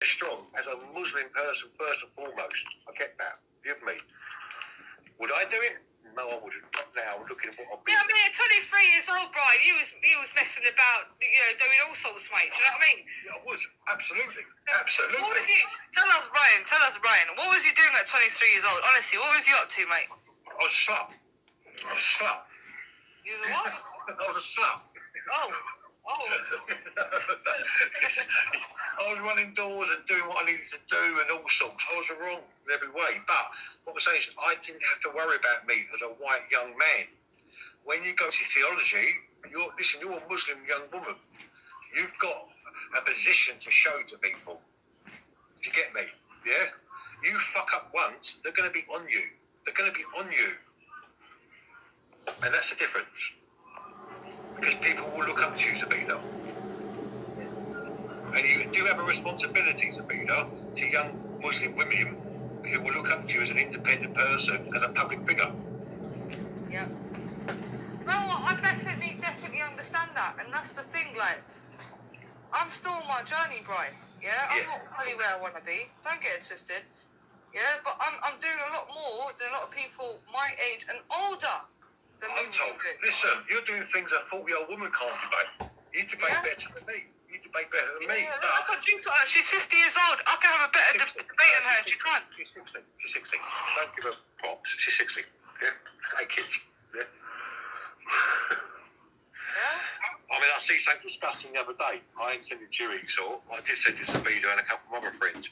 strong as a Muslim person first and foremost. I get that. Give me. Would I do it? No, I wouldn't. Not now. Looking at what I've been. Yeah, I mean, at 23 years old, Brian, he was messing about, doing all sorts, mate. Do you know what I mean? Yeah, I would. Absolutely. Absolutely. What was you? Tell us, Brian. What was you doing at 23 years old? Honestly, what was you up to, mate? I was a slut. You was a what? I was a slut. Oh. I was running doors and doing what I needed to do and all sorts. I was wrong in every way. But what I'm saying is I didn't have to worry about me as a white young man. When you go to theology, you're a Muslim young woman. You've got a position to show to people. Do you get me? Yeah? You fuck up once, they're going to be on you. They're going to be on you. And that's the difference. Because people will look up to you, zoubida. And you do have a responsibility, zoubida, to young Muslim women who will look up to you as an independent person, as a public figure. Yeah. No, I definitely understand that. And that's the thing, like, I'm still on my journey, Brian. Yeah? I'm not really where I want to be. Don't get it twisted. Yeah? But I'm doing a lot more than a lot of people my age and older. Listen, you're doing things a 40-year-old woman can't debate. You debate better than me. You debate better than me. Look at Jupiter. She's 50 years old. I can have a better debate than her. She can't. She's 60. Don't give her props. She's 60. Yeah? 8 kids. Yeah? I mean, I see something disgusting the other day. I ain't sent it to you, so I did send it to zoubida and a couple of other friends.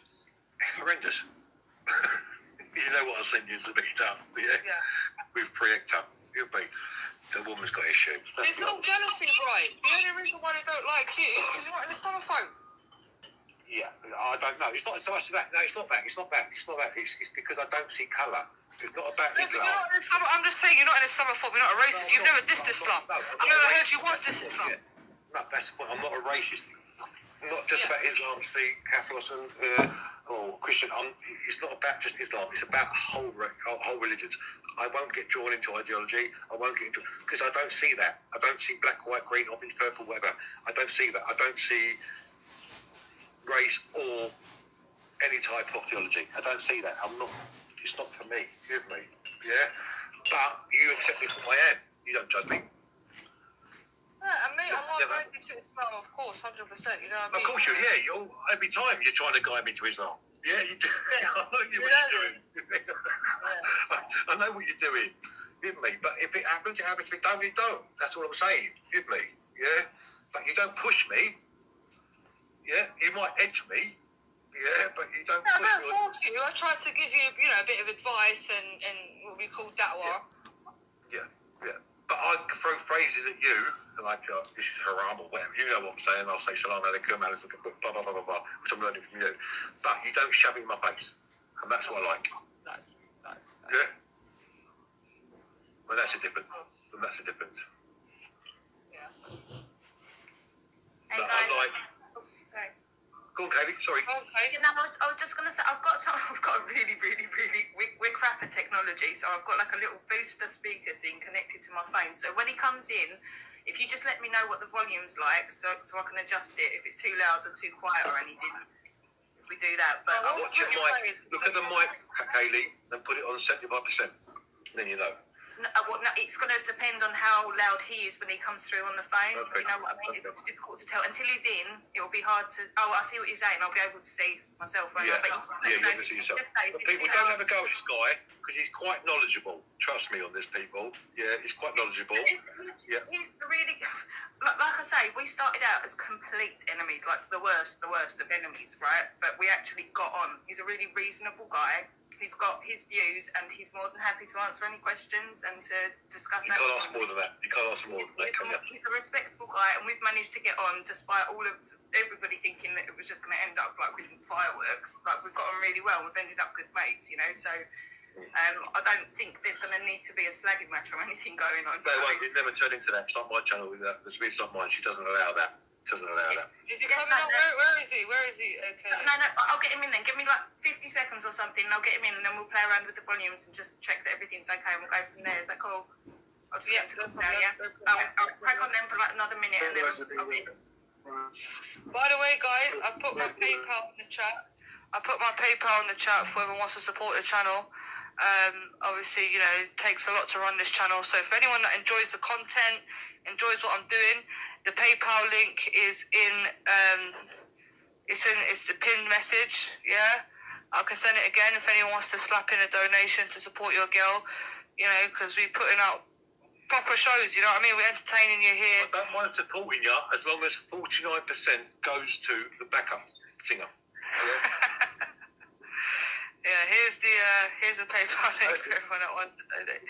Horrendous. You know what I sent you, zoubida? Yeah? With Projector. You'll be. The woman's got issues. It's not jealousy, right? The only reason why they don't like you is because you're not an Islamophobe. Yeah, I don't know. It's not so much that. No, it's not that. It's because I don't see colour. It's not about Islam. I'm just saying you're not an Islamophobe. You're not a racist. You've never dissed Islam. I've never heard you once diss Islam. No, that's the point. I'm not a racist. Not just about Islam, Sikh, Catholicism, or Christian. It's not about just Islam. It's about whole religions. I won't get drawn into ideology. I won't get into because I don't see that. I don't see black, white, green, orange, purple, whatever. I don't see that. I don't see race or any type of theology. I don't see that. I'm not. It's not for me. Give me, yeah. But you accept me for who I am. You don't judge me. Yeah, and me, I'm not going to Islam, of course, 100%. You know what I mean? Of course, every time you're trying to guide me to Islam. Yeah, you do. Yeah. I know what you're doing. I know what you're doing. Give me. But if it happens, it happens. If it don't, it don't. That's all I'm saying. Give me. Yeah. But you don't push me. Yeah. You might edge me. Yeah. But you don't push me. I don't force you. I try to give you, a bit of advice and what we call da'wah. Yeah. But I throw phrases at you like this is haram or whatever. You know what I'm saying. I'll say salam alaikum, blah blah blah blah, which I'm learning from you. But you don't shove it in my face, and that's what I like. No. Yeah. Well, that's a difference. Yeah. But I like. Sorry. Go on, Katie. Sorry. Okay. I was just going to say, I've got a really, we're crap at technology, so I've got like a little booster speaker thing connected to my phone. So when he comes in, if you just let me know what the volume's like, so I can adjust it if it's too loud or too quiet or anything. If we do that, but watch your mic. Look at the mic, Kaylee, and put it on 75%. Then you know. No, it's going to depend on how loud he is when he comes through on the phone. Okay. You know what I mean? It's difficult to tell. Until he's in, it will be hard to... Oh, I see what you're saying. I'll be able to see myself. Yeah, you have to see yourself. People don't have a go at this guy, because he's quite knowledgeable. Trust me on this, people. Yeah, he's quite knowledgeable. He's really... Like I say, we started out as complete enemies, like the worst of enemies, right? But we actually got on. He's a really reasonable guy. He's got his views, and he's more than happy to answer any questions and to discuss. You can't ask more than that. He's a respectful guy, and we've managed to get on despite all of everybody thinking that it was just going to end up like with fireworks. Like, we've got on really well. We've ended up good mates, So I don't think there's going to need to be a slagging match or anything going on. No, wait, it never turned into that. It's not my channel. It's not mine. She doesn't allow that. Is he coming up? Where is he? Okay. No, I'll get him in then. Give me like 50 seconds or something, and I'll get him in, and then we'll play around with the volumes and just check that everything's okay, and we'll go from there. Is that cool? I'll just get to now, yeah? I'll crack on then for like another minute, and then I'll be... By the way, guys, I put my PayPal in the chat. For whoever wants to support the channel. Obviously, you know, it takes a lot to run this channel. So if anyone that enjoys the content, enjoys what I'm doing, the PayPal link is in. It's the pinned message. Yeah, I can send it again if anyone wants to slap in a donation to support your girl. You know, because we're putting out proper shows, you know what I mean? We're entertaining you here. I don't mind supporting you as long as 49% goes to the backup singer. Yeah, here's the PayPal link for everyone that wants to donate.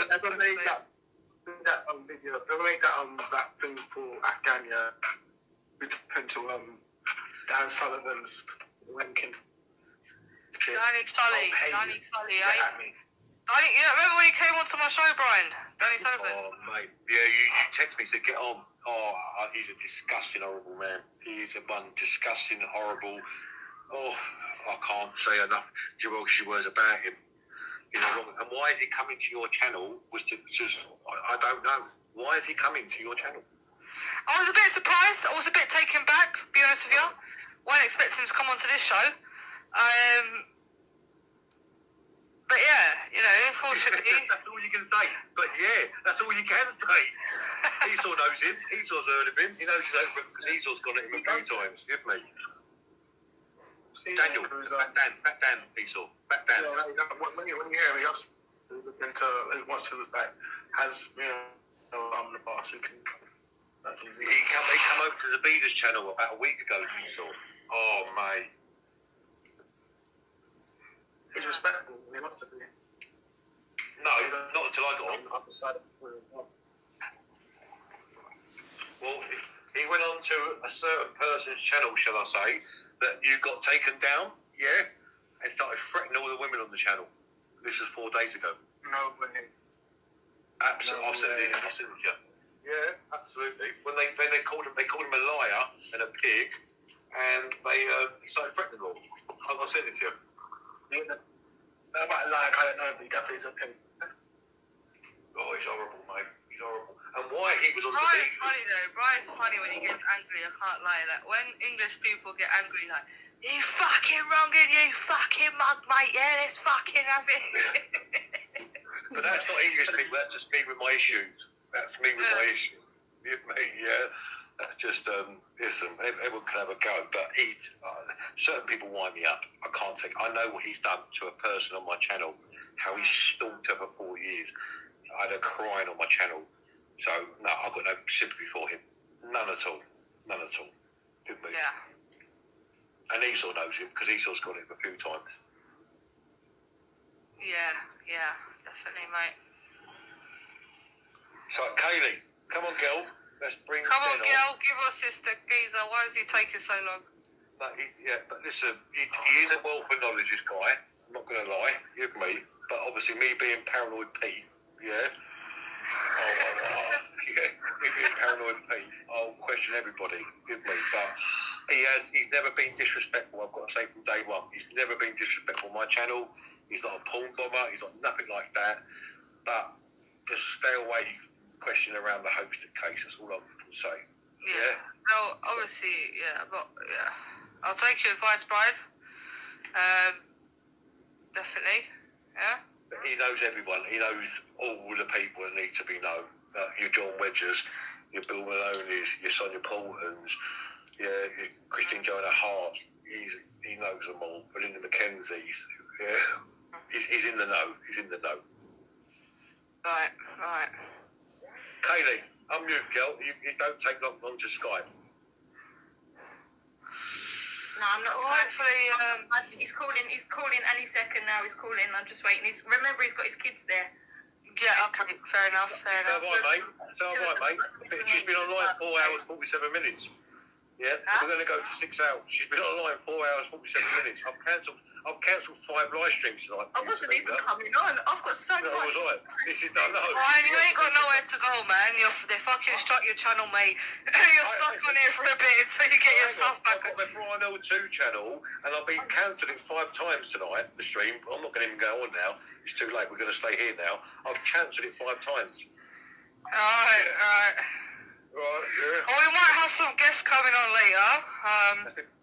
Ever made that video? Ever made that thing for Afghan? Yeah, we took into Dan Sullivan's wanking. Danny Sully, eh? Danny, You know, remember when he came onto my show, Brian? Danny Sullivan. Oh, mate. Yeah, you text me to get on. Oh, he's a disgusting, horrible man. He is one disgusting, horrible. Oh, I can't say enough derogatory words about him. You know, and why is he coming to your channel? I don't know. Why is he coming to your channel? I was a bit surprised. I was a bit taken back, to be honest with you. Wasn't expecting him to come onto this show. But yeah, you know, unfortunately. That's all you can say. But yeah, that's all you can say. Esau knows him. Esau's heard of him. He knows he's over because Esau's gone at him a few times. Give me. Daniel, back down, Esau. Back down. Yeah, when you hear him, he wants to like has the boss who can. He come over to Zoubida's channel about a week ago. Esau. Oh mate. He's respectful. He wants to be. No, not until I got on. Well, he went on to a certain person's channel, shall I say, that you got taken down, yeah, and started threatening all the women on the channel. This was 4 days ago. No way. Absolutely, No I'll send it to you. Yeah, absolutely. When they called him a liar and a pig, and they started threatening them all. I'll send it to you. He's about lying, I don't know, but he definitely is a pimp. Oh, he's horrible, mate. He's horrible. And why he was on the Brian's funny though. Brian's funny when he gets angry. I can't lie. Like when English people get angry, like you fucking wronging, you fucking mug, mate. Yeah, let's fucking have it. But that's not English people. That's just me with my issues. That's me with my issues. You know, yeah. That's just listen. Everyone can have a go, but certain people wind me up. I can't take. I know what he's done to a person on my channel. How he stalked her for 4 years. I had her crying on my channel. So, no, I've got no sympathy for him. None at all. None at all. Didn't we? Yeah. And Esau knows him, because Esau's got it a few times. Yeah, definitely, mate. So, Kaylee, come on, girl. Let's bring Come on, Ben girl, give us this geezer. Why is he taking so long? No, but listen, he is a wealth of knowledge, this guy. I'm not going to lie, you and me. But obviously, me being paranoid Pete, yeah. Me being paranoid Pete, I'll question everybody, you and me. But he's never been disrespectful, I've got to say from day one. He's never been disrespectful on my channel. He's not a porn bomber, he's not nothing like that. But just stay away questioning around the hosted case, that's all I can say. Yeah. No, obviously, but I'll take your advice, Brian. Definitely, yeah. But he knows everyone. He knows all the people that need to be known. Your John Wedgers, your Bill Maloney's, your Sonia Portons, your Christine Joanna Hart. He knows them all. Belinda Mackenzie's. Yeah. He's in the know. He's in the know. Right. Kaylee, unmute, girl. You don't take long to Skype. No, I'm not. Hopefully, he's calling any second now. He's calling. I'm just waiting. Remember, he's got his kids there. Yeah, okay, fair enough. So have I, mate. She's been online 4 hours, 47 minutes. Yeah, we're going to go to 6 hours. She's been online 4 hours, 47 minutes. I've cancelled 5 live streams tonight. I wasn't even coming on. I've got so much. Was I? This is done. Brian, you ain't got nowhere to go, man. They fucking struck your channel, mate. You're stuck on here for a bit until you get your stuff back. I've got the Brian L2 channel, and I've been cancelled it 5 times tonight, the stream. I'm not going to even go on now. It's too late. We're going to stay here now. I've cancelled it 5 times. Alright. Right, yeah. Oh, we might have some guests coming on later.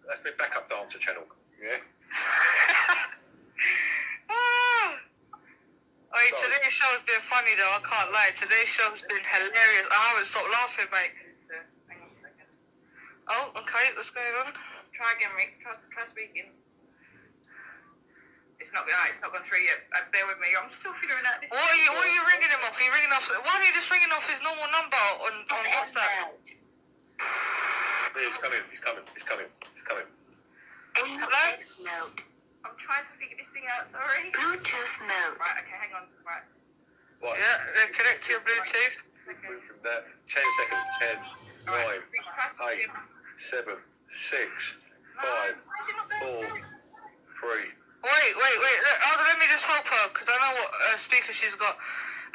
That's my backup dancer channel. Yeah. Hey, today's show's been funny though, I can't lie. Today's show's been hilarious. I haven't stopped laughing, mate. Hang on a second. Oh, okay, what's going on? Try again, Rick. Try speaking. It's not gone through yet. Bear with me. I'm still figuring out this. What are you ringing him off? Are you ringing off? Why are you just ringing off his normal number on WhatsApp? He's coming. Hello? Note. I'm trying to figure this thing out. Sorry. Bluetooth mode. Right. Okay. Hang on. Right. What? Yeah, connect to your Bluetooth. Okay. 10 seconds. 10, 9, Right. Rick, try to 8, begin. 7, 6, 5, Why is it not going 4, through? 3. Wait. Hold on, let me just help her, because I know what speaker she's got.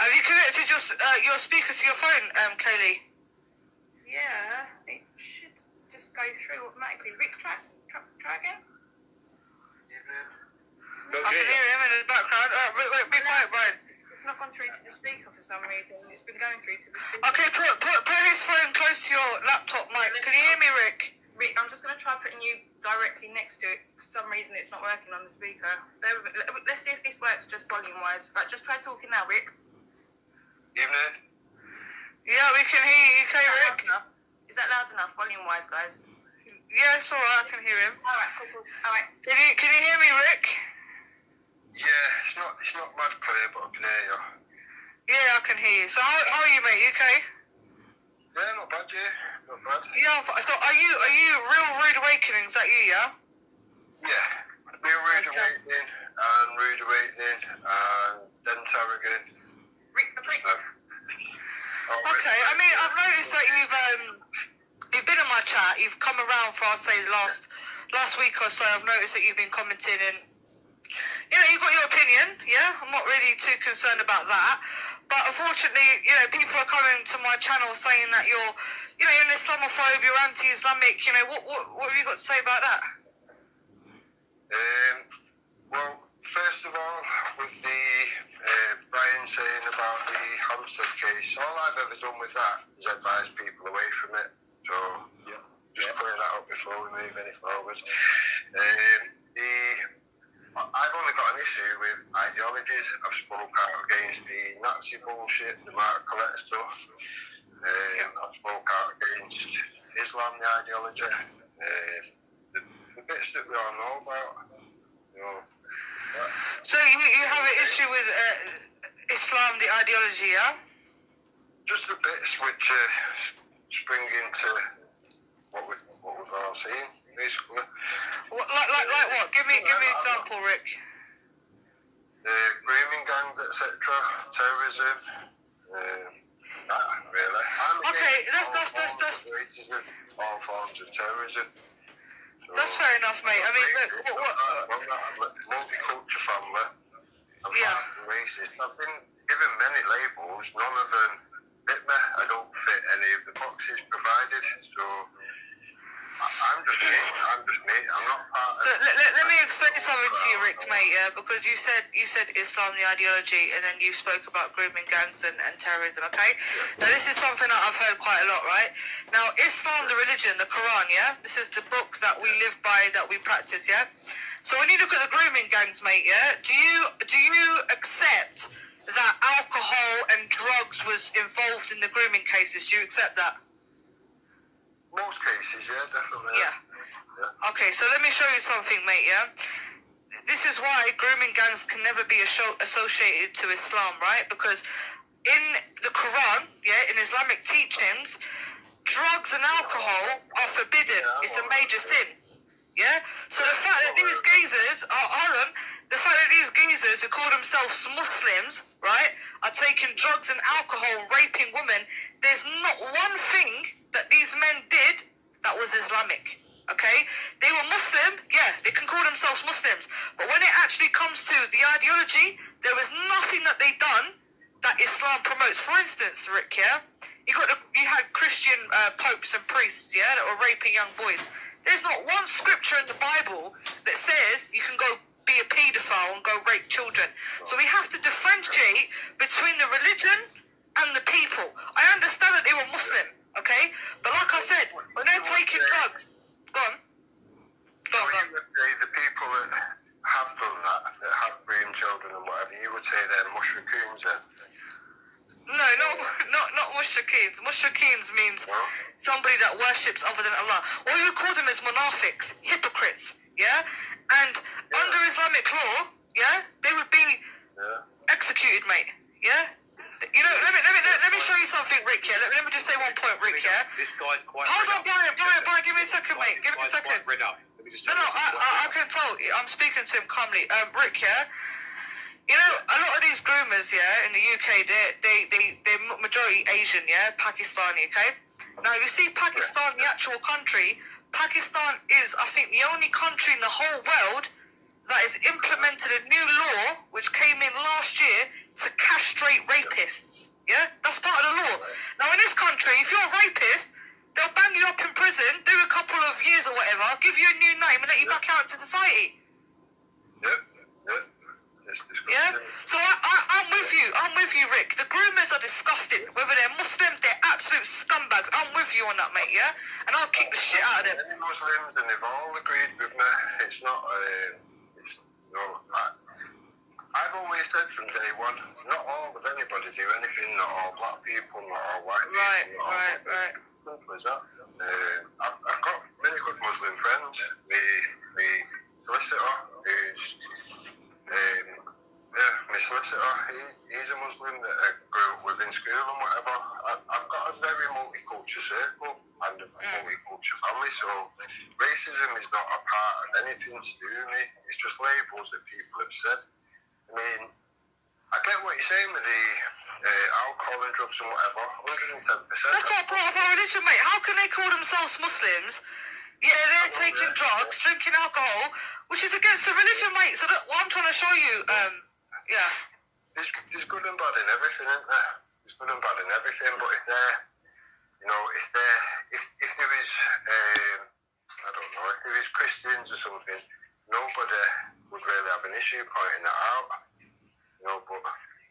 Have you connected your speaker to your phone, Kaylee? Yeah. It should just go through automatically. Rick, try again. I can hear him in the background. Wait, be quiet, Brian. It's not gone through to the speaker for some reason. It's been going through to the speaker. Okay, put his phone close to your laptop, Mike. Can you hear me, Rick? Rick, I'm just going to try putting you directly next to it. For some reason, it's not working on the speaker. Let's see if this works just volume-wise. Right, just try talking now, Rick. Evening. Yeah, we can hear you. Okay, Rick? Is that loud enough, volume-wise, guys? Yeah, it's alright. I can hear him. All right, cool. All right. Can you hear me, Rick? Yeah, it's not much clear, but I can hear you. Yeah, I can hear you. So how are you, mate? You okay? Yeah, not bad, yeah. Not bad. Yeah. So are you Real Rude Awakening? Is that you? Yeah. Yeah. Real Rude Awakening and Rude Awakening and then Tarragon. Rick the Brick. Okay. I mean, I've noticed that you've been in my chat. You've come around for I'll say the last week or so. I've noticed that you've been commenting and you've got your opinion. Yeah, I'm not really too concerned about that. But unfortunately, people are coming to my channel saying that you're an Islamophobe, you're anti-Islamic. What have you got to say about that? Well, first of all, with the Brian saying about the Hampstead case, all I've ever done with that is advise people away from it. So just clear that up before we move any forward. I've only got an issue with ideologies. I've spoke out against the Nazi bullshit, the Mark Collette stuff. I've spoke out against Islam, the ideology, the bits that we all know about. So you have an issue with Islam, the ideology, yeah? Just the bits which spring into what we've all seen, basically. Like what? Give me an example, Rick. Grooming gangs, etc., terrorism, that really. Okay, that's racism, all forms of terrorism. So, that's fair enough, mate. I mean, look, what? Multicultural family. I'm Yeah. racist. I've been given many labels. None of them fit me. I don't fit any of the boxes provided. So I'm just me. I'm not part of... So let me explain something to you, Rick, mate. Yeah, because you said Islam, the ideology, and then you spoke about grooming gangs and terrorism. Okay. Now this is something that I've heard quite a lot, right? Now Islam, the religion, the Quran, yeah. This is the book that we live by, that we practice, yeah. So when you look at the grooming gangs, mate, yeah, do you accept that alcohol and drugs was involved in the grooming cases? Do you accept that? Most cases, yeah, definitely. Yeah. Okay, so let me show you something, mate, yeah? This is why grooming gangs can never be associated to Islam, right? Because in the Quran, yeah, in Islamic teachings, drugs and alcohol are forbidden. It's a major sin, yeah? So the fact that these geezers, the fact that these geezers who call themselves Muslims, right, are taking drugs and alcohol, raping women, there's not one thing that these men did that was Islamic, okay? They were Muslim, yeah, they can call themselves Muslims, but when it actually comes to the ideology, there was nothing that they done that Islam promotes. For instance, Rick, yeah, you had Christian popes and priests, yeah, that were raping young boys. There's not one scripture in the Bible that says you can go be a paedophile and go rape children. So we have to differentiate between the religion and the people. I understand that they were Muslim, okay? But like I said, when they're taking drugs, go on. The people that have done that have groomed children and whatever, you would say they're mushrikins then? No, not mushrikins. Mushrikins means somebody that worships other than Allah. Or you call them as munafiqs, hypocrites, yeah? And under Islamic law, yeah, they would be executed, mate, yeah? You know, let me show you something, Rick, yeah? Let me just say one point, Rick, yeah? This guy's quite... Hold on, Brian, give me a second, mate. Give me a second. No, I can tell. I'm speaking to him calmly. Rick, yeah? You know, a lot of these groomers, yeah, in the UK, they're majority Asian, yeah, Pakistani, okay? Now, you see Pakistan, the actual country, Pakistan is, I think, the only country in the whole world that has implemented a new law, which came in last year, to castrate rapists, yeah? That's part of the law. Now, in this country, if you're a rapist, they'll bang you up in prison, do a couple of years or whatever, give you a new name, and let you back out into society. Yeah? So I'm with you, Rick. The groomers are disgusting. Whether they're Muslims, they're absolute scumbags. I'm with you on that, mate, yeah? And I'll kick the shit out of them. Many Muslims, and they've all agreed with me. It's not, I've always said from day one, not all of anybody do anything, not all black people, not all white people. Right. Simple as that. I've got many good Muslim friends. My solicitor, who's my solicitor, he's a Muslim that I grew up with in school and whatever. I've got a very multicultural circle and a multicultural family, so racism is not a part of anything to do with me. It's just labels that people have said. I mean, I get what you're saying with the alcohol and drugs and whatever, 110%. That's not part of our religion, mate. How can they call themselves Muslims? Yeah, they're taking drugs, drinking alcohol, which is against the religion, mate. So what I'm trying to show you, There's good and bad in everything, isn't there? There's good and bad in everything, but if there is, I don't know, if there is Christians or something, nobody would really have an issue pointing that out. But...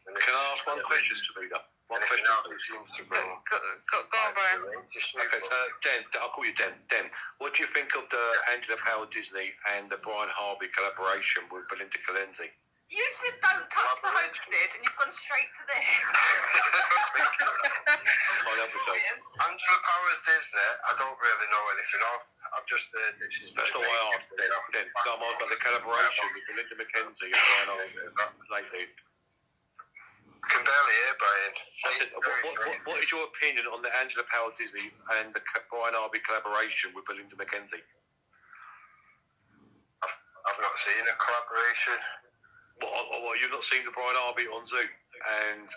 Can I ask one question, zoubida? One question. Go on, Brian. Okay, Den, I'll call you Den. Den, what do you think of the Angela Powell Disney and the Brian Harvey collaboration with Belinda Calenzi? You said don't touch the hoax lid, and you've gone straight to there. Angela Powers Disney, I don't really know anything of. I've just heard that she's... That's not why I asked. Den, I'm asking about the collaboration with Belinda McKenzie and Brian Harvey lately. I can barely hear, Brian. I said, what is your opinion on the Angela Powell Disney and the Brian Harvey collaboration with Belinda McKenzie? I've not seen a collaboration. Well, you've not seen the Brian Harvey on Zoom and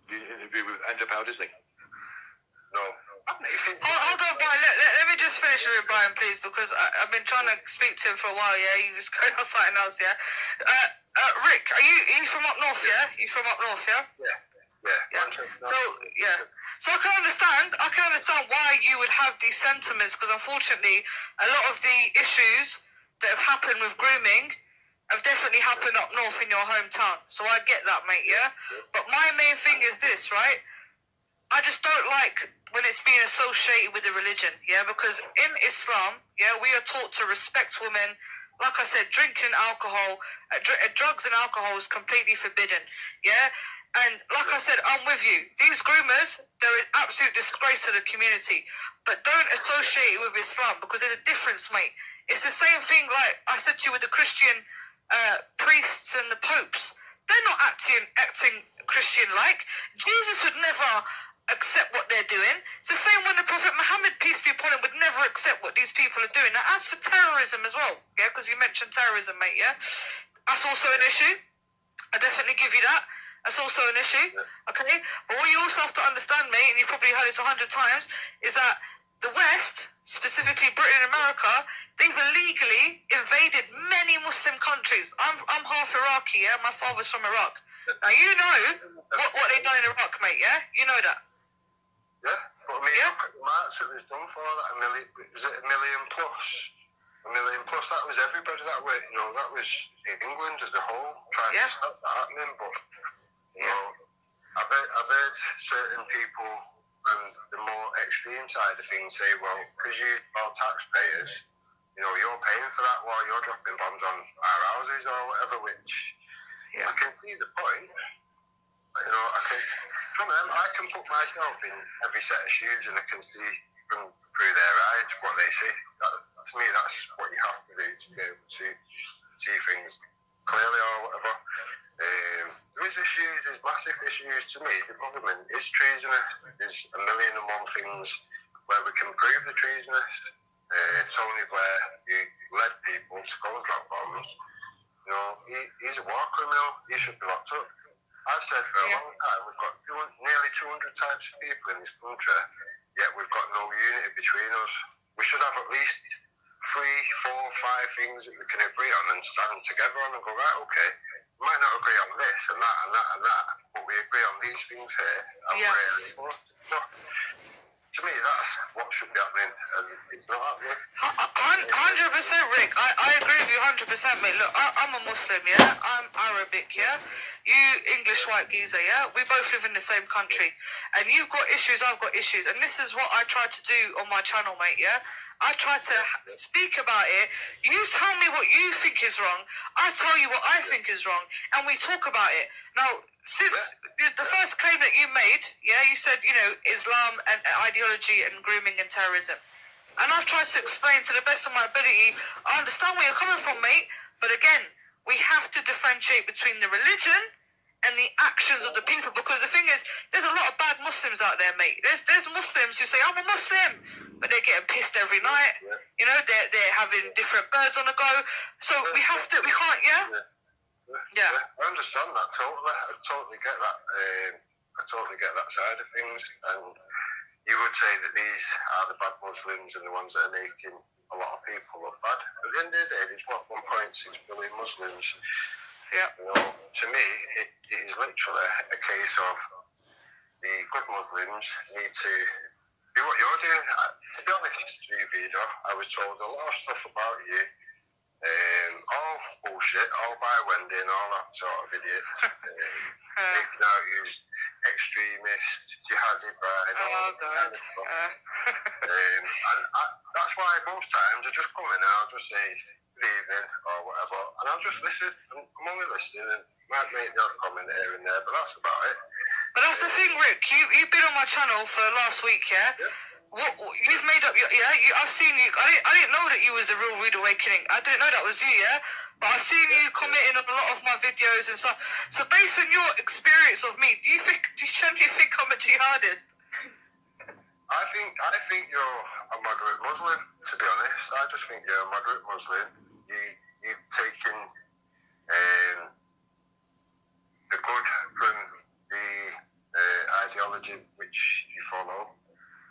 the interview with Angela Powell Disney? No. Hold on, Brian. Let me just finish with Brian, please, because I've been trying to speak to him for a while, yeah? He's going on something else, yeah? Rick, are you from up north, yeah? You from up north, yeah? Yeah. So I can understand why you would have these sentiments, because unfortunately, a lot of the issues that have happened with grooming have definitely happened up north in your hometown. So I get that, mate, yeah? But my main thing is this, right? I just don't like when it's being associated with the religion, yeah? Because in Islam, yeah, we are taught to respect women. Like I said, drinking alcohol, drugs and alcohol is completely forbidden, yeah? And like I said, I'm with you. These groomers, they're an absolute disgrace to the community. But don't associate it with Islam, because there's a difference, mate. It's the same thing like I said to you with the Christian priests and the popes. They're not acting Christian-like. Jesus would never accept what they're doing. It's the same when the Prophet Muhammad, peace be upon him, would never accept what these people are doing. Now, as for terrorism as well, yeah, because you mentioned terrorism, mate, yeah, that's also an issue. I definitely give you that. That's also an issue, okay? But what you also have to understand, mate, and you've probably heard this 100 times, is that the West, specifically Britain and America, they've illegally invaded many Muslim countries. I'm half Iraqi, yeah? My father's from Iraq. Now, you know what they've done in Iraq, mate, yeah? You know that. Yeah, but I mean, look at the march that was done for that, was it 1 million plus? 1 million plus, that was everybody that way, that was England as a whole, trying to stop that happening, but, I've heard certain people from the more extreme side of things say, well, because you are taxpayers, you know, you're paying for that while you're dropping bombs on our houses or whatever, which I can see the point. You know, I can put myself in every set of shoes and I can see through their eyes what they see. To me, that's what you have to do to be able to see things clearly or whatever. There is issues, there's massive issues. To me, the government is treasonous. There's a million and one things where we can prove the treasonous. Tony Blair, who led people to go and drop bombs, you know, he's a war criminal. He should be locked up. I've said for a long time, we've got nearly 200 types of people in this country, yet we've got no unity between us. We should have at least 3, 4, 5 things that we can agree on and stand together on and go, right, okay, we might not agree on this and that and that and that, but we agree on these things here. And we're so, to me, that's what should be happening, and it's not happening. 100%, Rick. I agree with you 100%, mate. Look, I'm a Muslim, yeah? I'm Arabic, yeah? You English white geezer, yeah? We both live in the same country. And you've got issues, I've got issues. And this is what I try to do on my channel, mate, yeah? I try to speak about it. You tell me what you think is wrong. I tell you what I think is wrong. And we talk about it. Now, since the first claim that you made, yeah, you said, you know, Islam and ideology and grooming and terrorism. And I've tried to explain to the best of my ability, I understand where you're coming from, mate, but again, we have to differentiate between the religion and the actions of the people, because the thing is, there's a lot of bad Muslims out there, mate. There's Muslims who say, I'm a Muslim, but they're getting pissed every night, you know, they're having different birds on the go, so we can't, Yeah. I understand that totally. I totally get that. I totally get that side of things. And you would say that these are the bad Muslims and the ones that are making a lot of people look bad. At the end of the day, there's 1.6 billion Muslims. Yeah. You know, to me, it is literally a case of the good Muslims need to do what you're doing. To be honest, zoubida, I was told a lot of stuff about you. All bullshit, all by Wendy and all that sort of idiots. Making out you extremist, jihadi bride, all that kind of stuff. And that's why most times I just come in and I'll just say good evening or whatever, and I'll just listen. I'm only listening and might make the odd comment here and there, but that's about it. But that's the thing, Rick. You've been on my channel for last week, yeah? What you've made up your I've seen you. I didn't know that you was the real Rude Awakening. I didn't know that was you, yeah. But I've seen you commenting on a lot of my videos and stuff. So based on your experience of me, do you genuinely think I'm a jihadist? I think you're a moderate Muslim. To be honest, I just think you're a moderate Muslim. You've taken the good from the ideology which you follow.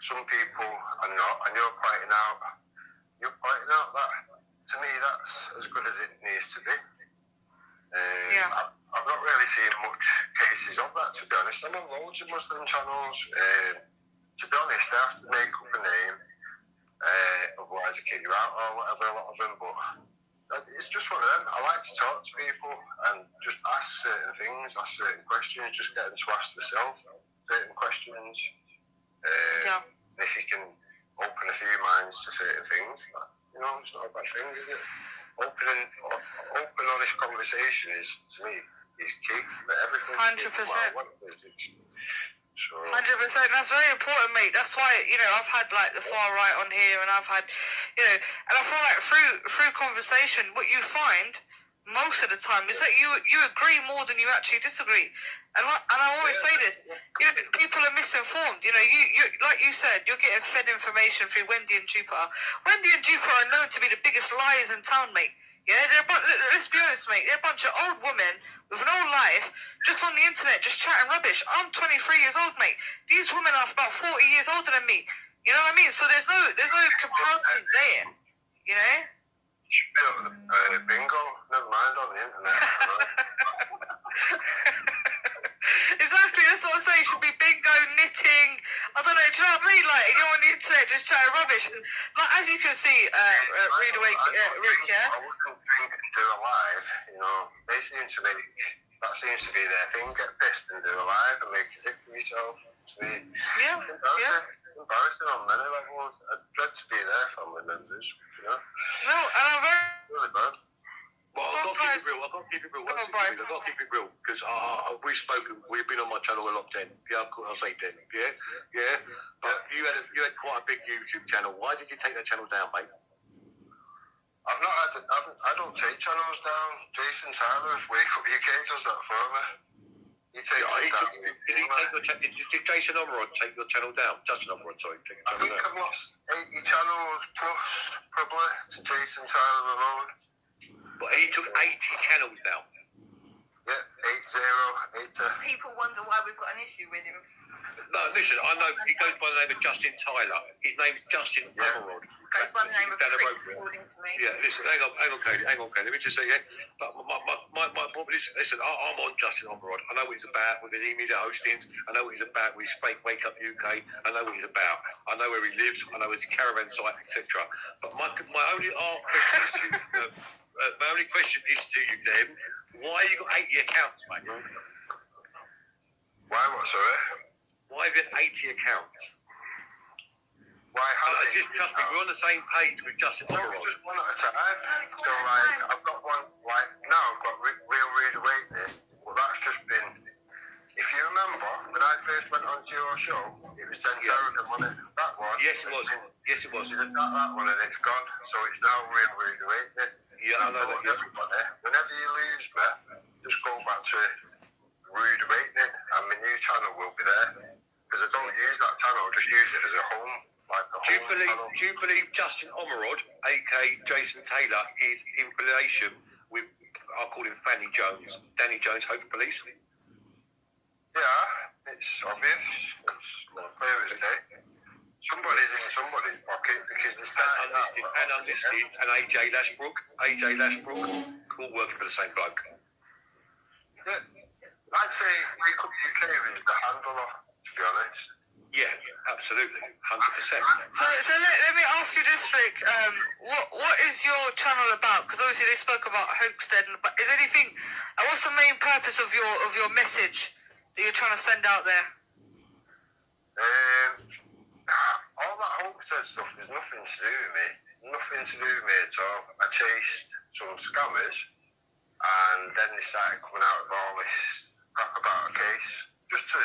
Some people are not, and you're pointing out that, to me, that's as good as it needs to be. I've not really seen much cases of that, to be honest. I'm on loads of Muslim channels. To be honest, they have to make up a name, otherwise they kick you out or whatever, a lot of them, but it's just one of them. I like to talk to people and just ask certain things, ask certain questions, just get them to ask themselves certain questions. If you can open a few minds to certain things, you know, it's not a bad thing, is it? Open, honest conversation is, to me, is key for everything. 100%. 100%. That's very important, mate. That's why, you know, I've had like the far right on here, and I've had, you know, and I feel like through conversation, what you find most of the time is that you agree more than you actually disagree. And I always say this, you know, people are misinformed. You know, you like you said, you're getting fed information through Wendy and Jupiter. Wendy and Jupiter are known to be the biggest liars in town, mate. Yeah, let's be honest, mate. They're a bunch of old women with no life, just on the internet, just chatting rubbish. I'm 23 years old, mate. These women are about 40 years older than me. You know what I mean? So there's no comparison there. You know? You should be on the bingo. Never mind on the internet. Exactly, that's what I'm saying. Should be bingo, knitting. I don't know, do you know what I mean? Like, you're on the internet just chatting rubbish. And, like, as you can see, Rick, yeah? I wouldn't think do a live, you know. They seem to be, that seems to be their thing. Get pissed and do a live and make a dick of yourself. To me. Yeah, yeah. Embarrassing on many levels. I'd dread to be their family members, you know. No, and I'm very... Really bad. Well, I've got to keep it real. Because we've spoken. We've been on my channel a lot then. Yeah, I'll say 10. Yeah. But you had quite a big YouTube channel. Why did you take that channel down, mate? I don't take channels down. Jason Tyler's Wake Up UK does that for me. He takes it down. Did Jason Ormerod take your channel down? Justin Ormerod, sorry. I think I've lost 80 channels plus, probably, to Jason Tyler alone. But he took 80 channels down. Yeah, 80. People wonder why we've got an issue with him. No, listen, I know he goes by the name of Justin Tyler. His name's Justin Ormerod. Goes by the name of Down the Rick, road. according to me. Yeah, listen, hang on, Katie. Let me just say, yeah. But my listen, I'm on Justin Ormerod. I know what he's about with his media hostings. I know what he's about with his Wake Up UK. I know what he's about. I know where he lives. I know his caravan site, etc. But my only question is to you, Dan. Why you got 80 accounts, mate? Why what, sorry? Why have you got 80 accounts? Why have Just trust me, we're on the same page with Justin No, Ormerod. just one at a time. No, it's one So, at a like, time. I've got one, like, now I've got Real Rude Awakening. Well, that's just been, if you remember, when I first went onto your show, it was 10,000, wasn't it? That one. Yes, it was. Yes, it was. You did that one and it's gone. So it's now Real Rude Awakening. Yeah, I know that. Yeah. Everybody, whenever you lose me, just go back to Rude Awakening and my new channel will be there. Because I don't use that channel, I just use it as a home. Like a Do home you believe Justin Ormerod, aka Jason Taylor, is in relation with, I'll call him Fanny Jones, Danny Jones, Hope Police? Yeah, it's obvious. It's clear as day. Somebody's in somebody's pocket because it's Unlisted, and AJ Lashbrook, all working for the same bloke. Yeah, I'd say Wake Up UK is the handler, to be honest. Yeah, absolutely, 100%. So let me ask you this, Rick. What is your channel about? Because obviously they spoke about Hoaxstead, but is anything? What's the main purpose of your message that you're trying to send out there? All that Hoaxstead stuff is nothing to do with me. Nothing to do with me at all. I chased some scammers, and then they started coming out with all this crap about a case, just to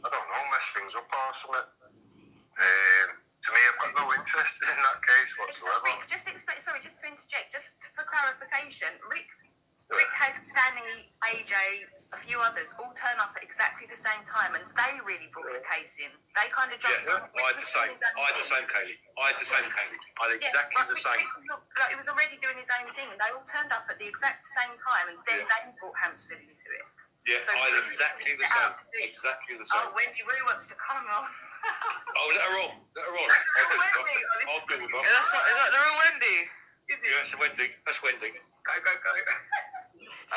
I don't know, mess things up or something. To me, I've got no interest in that case whatsoever. Rick, just to interject, just for clarification, Rick had Danny, AJ, a few others all turn up at exactly the same time, and they really brought the case in. They kind of jumped on. I had the same, Kaylee. I had exactly the same. Rick looked like he was already doing his own thing, and they all turned up at the exact same time, and then they brought Hampstead into it. Yeah, So I had Rick exactly the set same. out to do- Exactly the same. Oh, Wendy Roo wants to come on. Oh, let her on. Wendy, I'll go with her. Is that the real Wendy? Yeah, that's Wendy. That's Wendy. Go.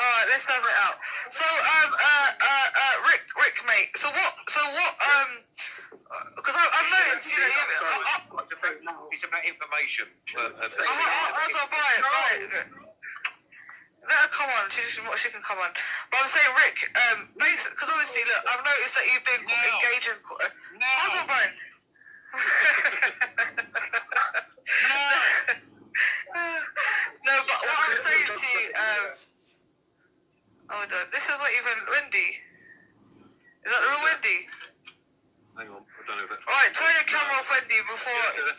All right, let's have it out. So, Rick, mate. So what? Because I've noticed, you know, It's about information. hold on, Brian. Let her come on. She can come on. But I'm saying, Rick, because obviously, look, I've noticed that you've been engaging. Hold on, Brian. No, but what I'm saying to you, hold on. This is not even Wendy. Is that the real Wendy? Hang on, I don't know if that's... Alright, turn your camera off, Wendy, before... That's her. You're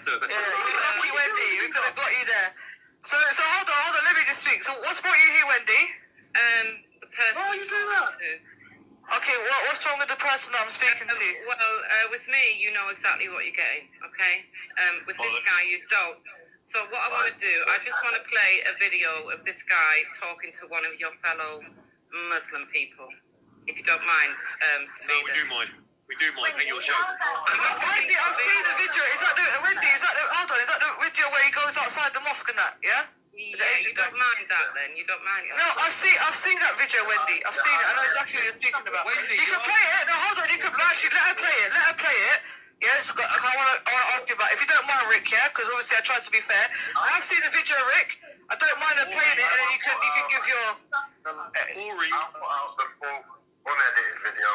lucky, Wendy. We could have got you there. So hold on, let me just speak. So what's brought you here, Wendy? The person. Why are you doing that? Okay, what's wrong with the person that I'm speaking to? With me, you know exactly what you're getting, okay? With this guy, you don't. So what I want to do, I just want to play a video of this guy talking to one of your fellow Muslim people, if you don't mind, Zoubida. No, we do mind. We do mind. In your show. Wendy, I've seen the video. Is that the video where he goes outside the mosque and that, yeah? Yeah, you don't mind that then? You don't mind that? No, I've seen that video, Wendy. I've seen it. I know exactly what you're speaking about. Wendy, you can play it. No, hold on. You can actually let her play it. Yes, I want to ask you about it. If you don't mind, Rick, yeah, because obviously I tried to be fair. I've seen the video, Rick. I don't mind her playing it, and then you can give your. I'll put out the full unedited video.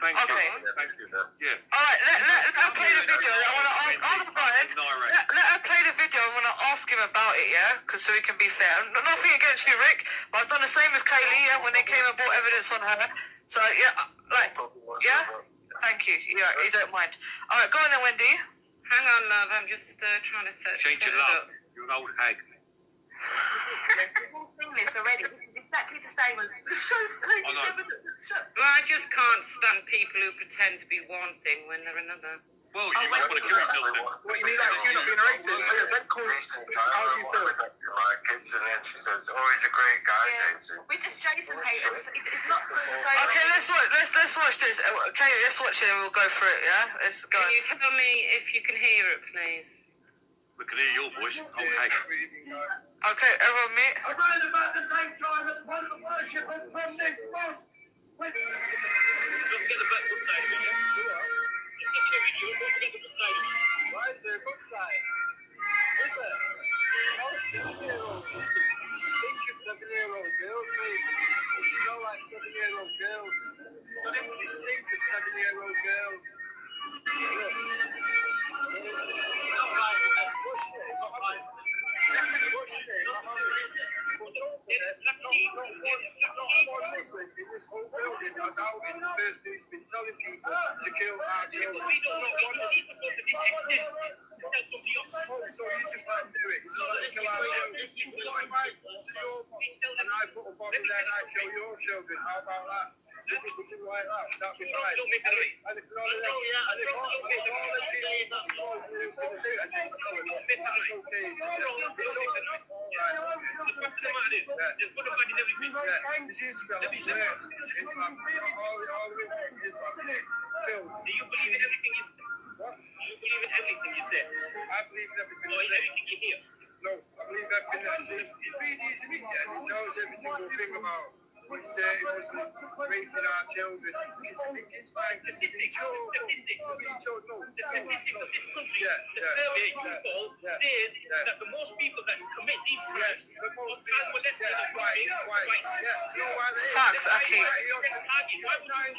Thank you. Thank you. Yeah. All right, let her play the video. I want to ask Brian. Let her play the video. I want to ask him about it, yeah, because so we can be fair. Nothing against you, Rick, but I've done the same with Kaylee, yeah, when they came and brought evidence on her. So yeah, like, yeah. Thank you. Yeah, you don't mind. All right, go on then, Wendy. Hang on, love. I'm just trying to set. Change your love. You're an old hag. This already. This is exactly the same as the show. Well, I just can't stand people who pretend to be one thing when they're another. Well, you must want to kill yourself then. What you mean, like, you're not being racist? Oh, yeah, Ben called. How do you feel? My kids, and then she says, "Oh, he's a great guy, Jason." We're just Jason haters. It's not. Okay, let's watch this. Okay, let's watch it and we'll go through it. Yeah, let's go. Can you tell me if you can hear it, please? We can hear your voice. Old hag. Okay, everyone mute. Around about the same time as one of the worshippers from this month. Don't forget the good side of it, yeah? It's a video, don't forget the good side of it. Why is there a good side? Is it? Smell 7-year-olds. Stinking 7-year-old girls, mate. They smell like 7-year-old girls. They stink of 7-year-old girls. Look. Not right, push it, not right. Push it, not right. Not one Muslim in this whole building has outed the person who's been telling people to kill our children. We don't know what to do to this extent. So you just let them do it. You just let them kill our children. What if I put to your box and I put a body there and I kill your children? How about that? Would you like that? That'd be fine. And if all of them people that's all who's going to do it, that's okay. This is about words. It's like all there is like filth. Do you believe in everything you say? What? Do you believe in everything you say? I believe in everything you say. Everything you hear? No, I believe everything that I see. Read these videos and it tells every single thing about which Muslims raping our children. It's fine. Statistics of this country, the survey people says that the most people that commit these crimes, the most child molested are white. Facts, Aki. Why would you target Muslims?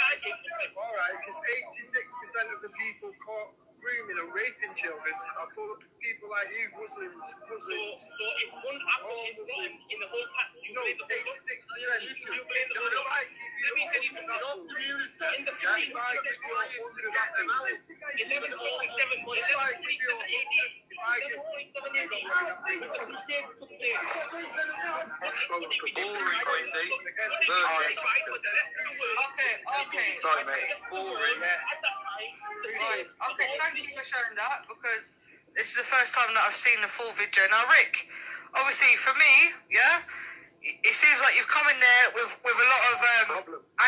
All right, because 86% of the people caught grooming and raping children are people like you, Muslims. So if one apple is rotten in the whole pack, you blame the whole 86%. You blame the whole pack. Let me tell you something. In the 50s, 11 or 7 boys, 11, 27, 18. Okay. Sorry, mate. Boring. Right. Okay, thank you for sharing that because this is the first time that I've seen the full video. Now, Rick, obviously for me, yeah, it seems like you've come in there with a lot of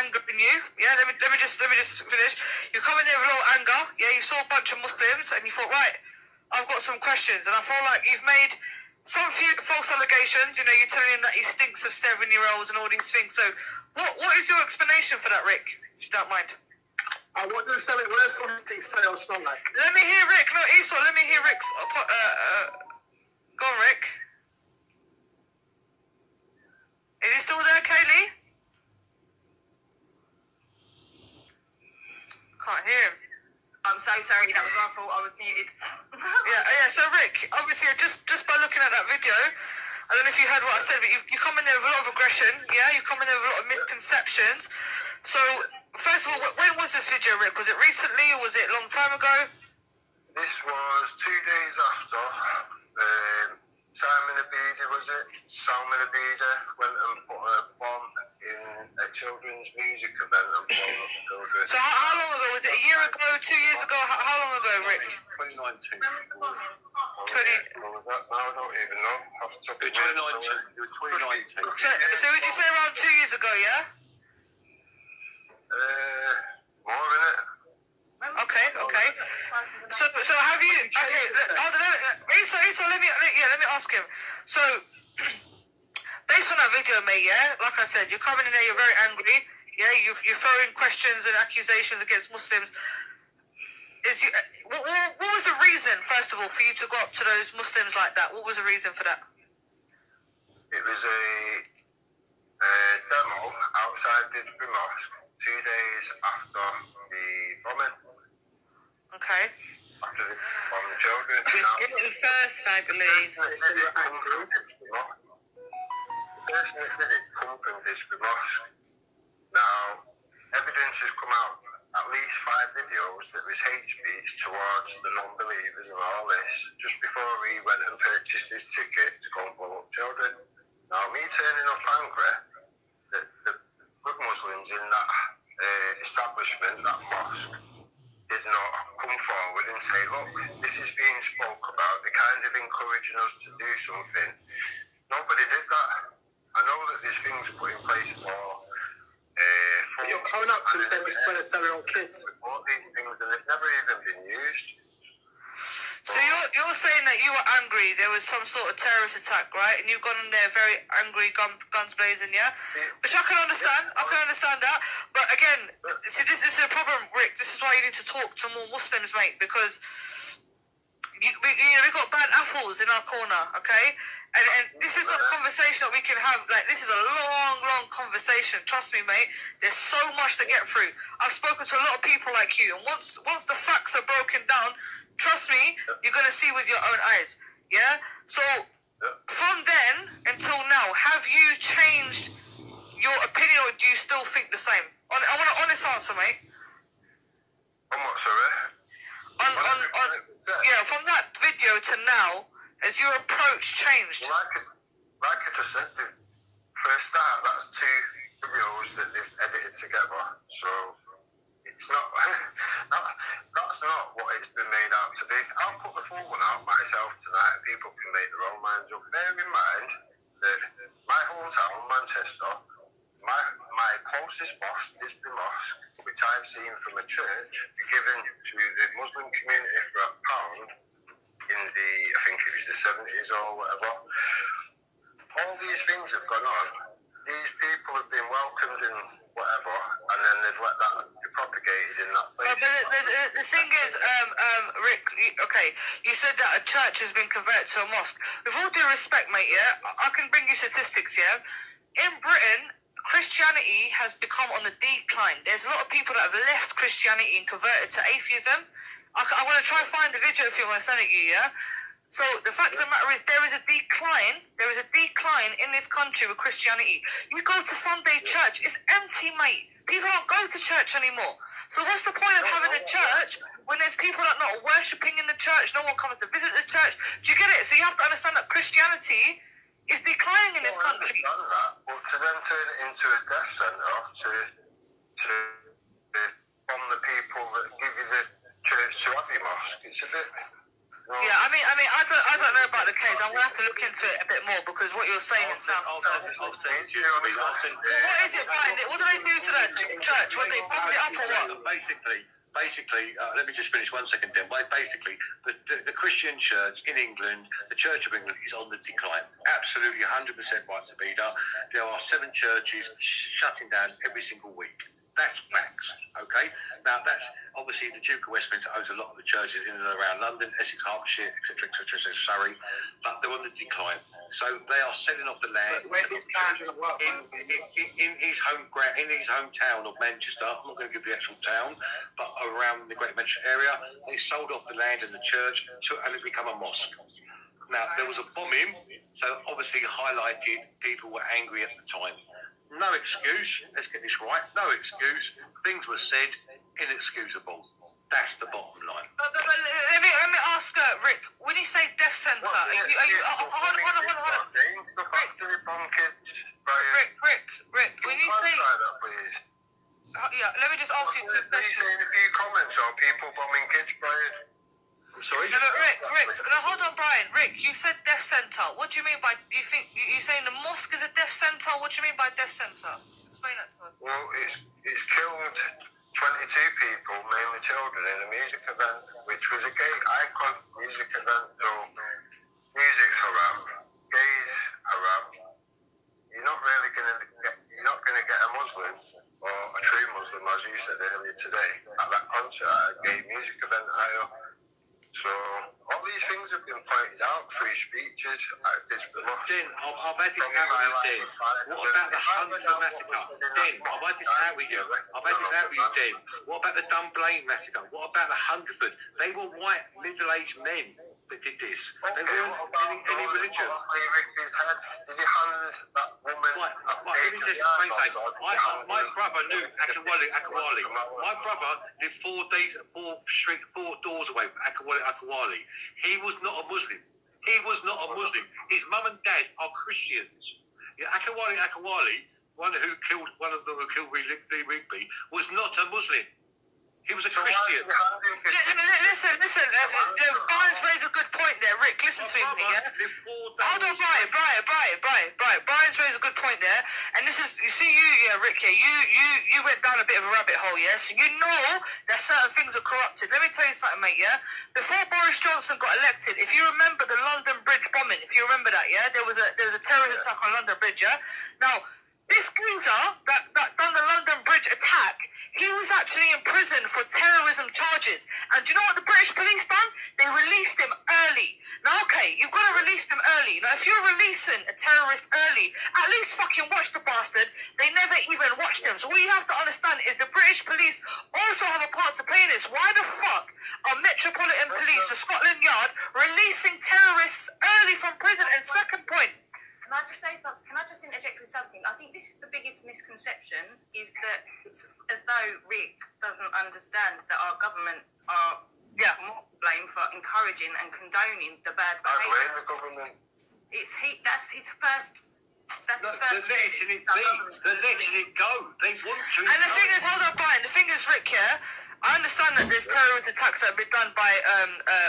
anger in you. Yeah, let me just finish. You come in there with a lot of anger. Yeah, you saw a bunch of Muslims and you thought, right, I've got some questions, and I feel like you've made some few false allegations. You know, you're telling him that he stinks of 7-year-olds and all these things. So, what is your explanation for that, Rick? If you don't mind. What does something say or smell like? Let me hear Rick. No, Esau, let me hear Rick's. Go on, Rick. Is he still there, Kaylee? Can't hear him. I'm so sorry. That was my fault. I was muted. Yeah. So Rick, obviously, just by looking at that video, I don't know if you heard what I said, but you come in there with a lot of aggression. Yeah, you come in there with a lot of misconceptions. So, first of all, when was this video, Rick? Was it recently or was it a long time ago? This was 2 days after Simon Abida, was it? Simon Abida went and put a bomb in a children's music event and blown up the children. So how long ago? Was it a year ago, 2 years ago? How long ago, Rick? 2019. What was that? No, I don't even know. Off the top of my head. 2019. So would you say around 2 years ago, yeah? More in it. Okay. So have you? Okay, hold on. So let me ask him. So based on that video, mate, yeah, like I said, you're coming in there, you're very angry. Yeah, you're throwing questions and accusations against Muslims. What was the reason, first of all, for you to go up to those Muslims like that? What was the reason for that? It was a demo outside the mosque 2 days after the bombing. Okay. After the bombing children. Britain first, I believe. The person that did it come from Disbury Mosque. Now, evidence has come out, at least 5 videos, that was hate speech towards the non-believers and all this, just before he went and purchased his ticket to go and blow up children. Now, me turning up angry, the good Muslims in that establishment, that mosque, did not come forward and say, look, this is being spoke about, they're kind of encouraging us to do something. Nobody did that. I know that there's things put in place for you're coming up to them saying we're spreading selling on kids. all these things, and they've never even been used. So you're saying that you were angry, there was some sort of terrorist attack, right? And you've gone in there very angry, guns blazing, yeah? Which I can understand, that. But again, see, this is a problem, Rick. This is why you need to talk to more Muslims, mate, because we've got bad apples in our corner, okay? And this is not a conversation that we can have. Like, this is a long conversation. Trust me, mate. There's so much to get through. I've spoken to a lot of people like you, and once the facts are broken down, trust me, you're gonna see with your own eyes. Yeah. So from then until now, have you changed your opinion, or do you still think the same? I want an honest answer, mate. I'm not sorry. Yeah, from that video to now, has your approach changed? Well, like I just said, for a start, that's 2 videos that they've edited together. So it's not that's not what it's been made out to be. I'll put the full one out myself tonight, and people can make their own minds up. Bear in mind that my hometown, Manchester, my closest mosque, Disbury Mosque, which I've seen from a church, be given to the Muslim community for £1 in the, I think it was the 70s or whatever. All these things have gone on. These people have been welcomed and whatever, and then they've let that be propagated in that place. But the thing is, Rick, you said that a church has been converted to a mosque. With all due respect, mate, yeah, I can bring you statistics, yeah? In Britain, Christianity has become on the decline. There's a lot of people that have left Christianity and converted to atheism. I want to try and find the video if you want to send it you, yeah? So the fact of the matter is there is a decline in this country with Christianity. You go to Sunday church, it's empty, mate. People don't go to church anymore. So what's the point of having a church when there's people that are not worshipping in the church, no one comes to visit the church? Do you get it? So you have to understand that Christianity is declining in this country. I understand that, but to then turn it into a death centre to bomb the people that give you the church to have your mosque, it's a bit... Yeah, I mean, I don't know about the case. I'm gonna have to look into it a bit more because what you're saying is sounds. I'll send you. What is it, Brian? What do they do to that church? What, they bombed it up or what? Basically, let me just finish 1 second, then. Basically, the Christian church in England, the Church of England, is on the decline. Absolutely, 100% right, zoubida. There are 7 churches shutting down every single week. That's facts, okay? Now, that's obviously the Duke of Westminster owns a lot of the churches in and around London, Essex, Hertfordshire, etc., Surrey, but they're on the decline. So they are selling off the land. Where this guy going to work? In his hometown of Manchester, I'm not going to give the actual town, but around the Great Manchester area, they sold off the land and the church and it become a mosque. Now, there was a bombing, so obviously highlighted people were angry at the time. No excuse, let's get this right, no excuse. Things were said, inexcusable. That's the bottom line. Let me ask Rick, when you say death centre, are you hold on. Rick, when you say... let me just ask you a quick question. Are you saying a few comments or people bombing kids, Brian? Sorry? No, Rick, no, hold on, Brian. Rick, you said death centre. What do you mean by, you saying the mosque is a death centre? What do you mean by death centre? Explain that to us. Well, it's killed 22 people, mainly children, in a music event, which was a gay icon music event. So, music's haram, gays haram. You're not going to get a Muslim or a true Muslim, as you said earlier today, at that concert, at a gay music event, So all these things have been pointed out through speech. speeches. Den, I've had this out with you, Den. What about the Hunter massacre? Den, I've had this out with you. Den. What about the Dunblane massacre? What about the Hungerford? They were white, middle-aged men that did this. They weren't any religion. Did you hand that woman? Right, let me just explain something. My brother knew Akawali. My brother lived 4 doors away from Akawali. He was not a Muslim. His mum and dad are Christians. Yeah, Akawali, one of them who killed Lee Rigby, was not a Muslim. He was a Christian. Listen. Brian's raised a good point there. Rick, listen to me, yeah? Hold on, Brian. Brian's raised a good point there. And this is, you see, Rick, you went down a bit of a rabbit hole, yeah? So you know that certain things are corrupted. Let me tell you something, mate, yeah? Before Boris Johnson got elected, if you remember the London Bridge bombing, if you remember that, yeah? There was a terrorist attack on London Bridge, yeah? Now, this geezer that done the London Bridge attack, he was actually in prison for terrorism charges. And do you know what the British police done? They released him early. Now, okay, you've got to release them early. Now, if you're releasing a terrorist early, at least fucking watch the bastard. They never even watched him. So what you have to understand is the British police also have a part to play in this. Why the fuck are Metropolitan Police, the Scotland Yard, releasing terrorists early from prison? And second point, Can I just say something? Can I just interject with something? I think this is the biggest misconception, is that it's as though Rick doesn't understand that our government are more to blame for encouraging and condoning the bad I blame behaviour. the government. That's his first. That's his first. They're letting it go. They want to. and the thing is, hold on, Brian. The thing is, Rick, yeah? I understand that there's terrorist attacks that have been done by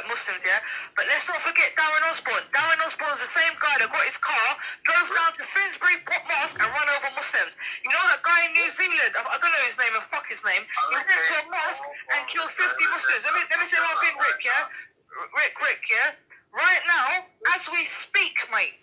Muslims, yeah? But let's not forget Darren Osborne. Darren Osborne's the same guy that got his car, drove down to Finsbury Mosque and run over Muslims. You know that guy in New Zealand? I don't know his name, and fuck his name. He went to a mosque and killed 50 Muslims. Let me say one thing, Rick, yeah? Rick, yeah? Right now, as we speak, mate,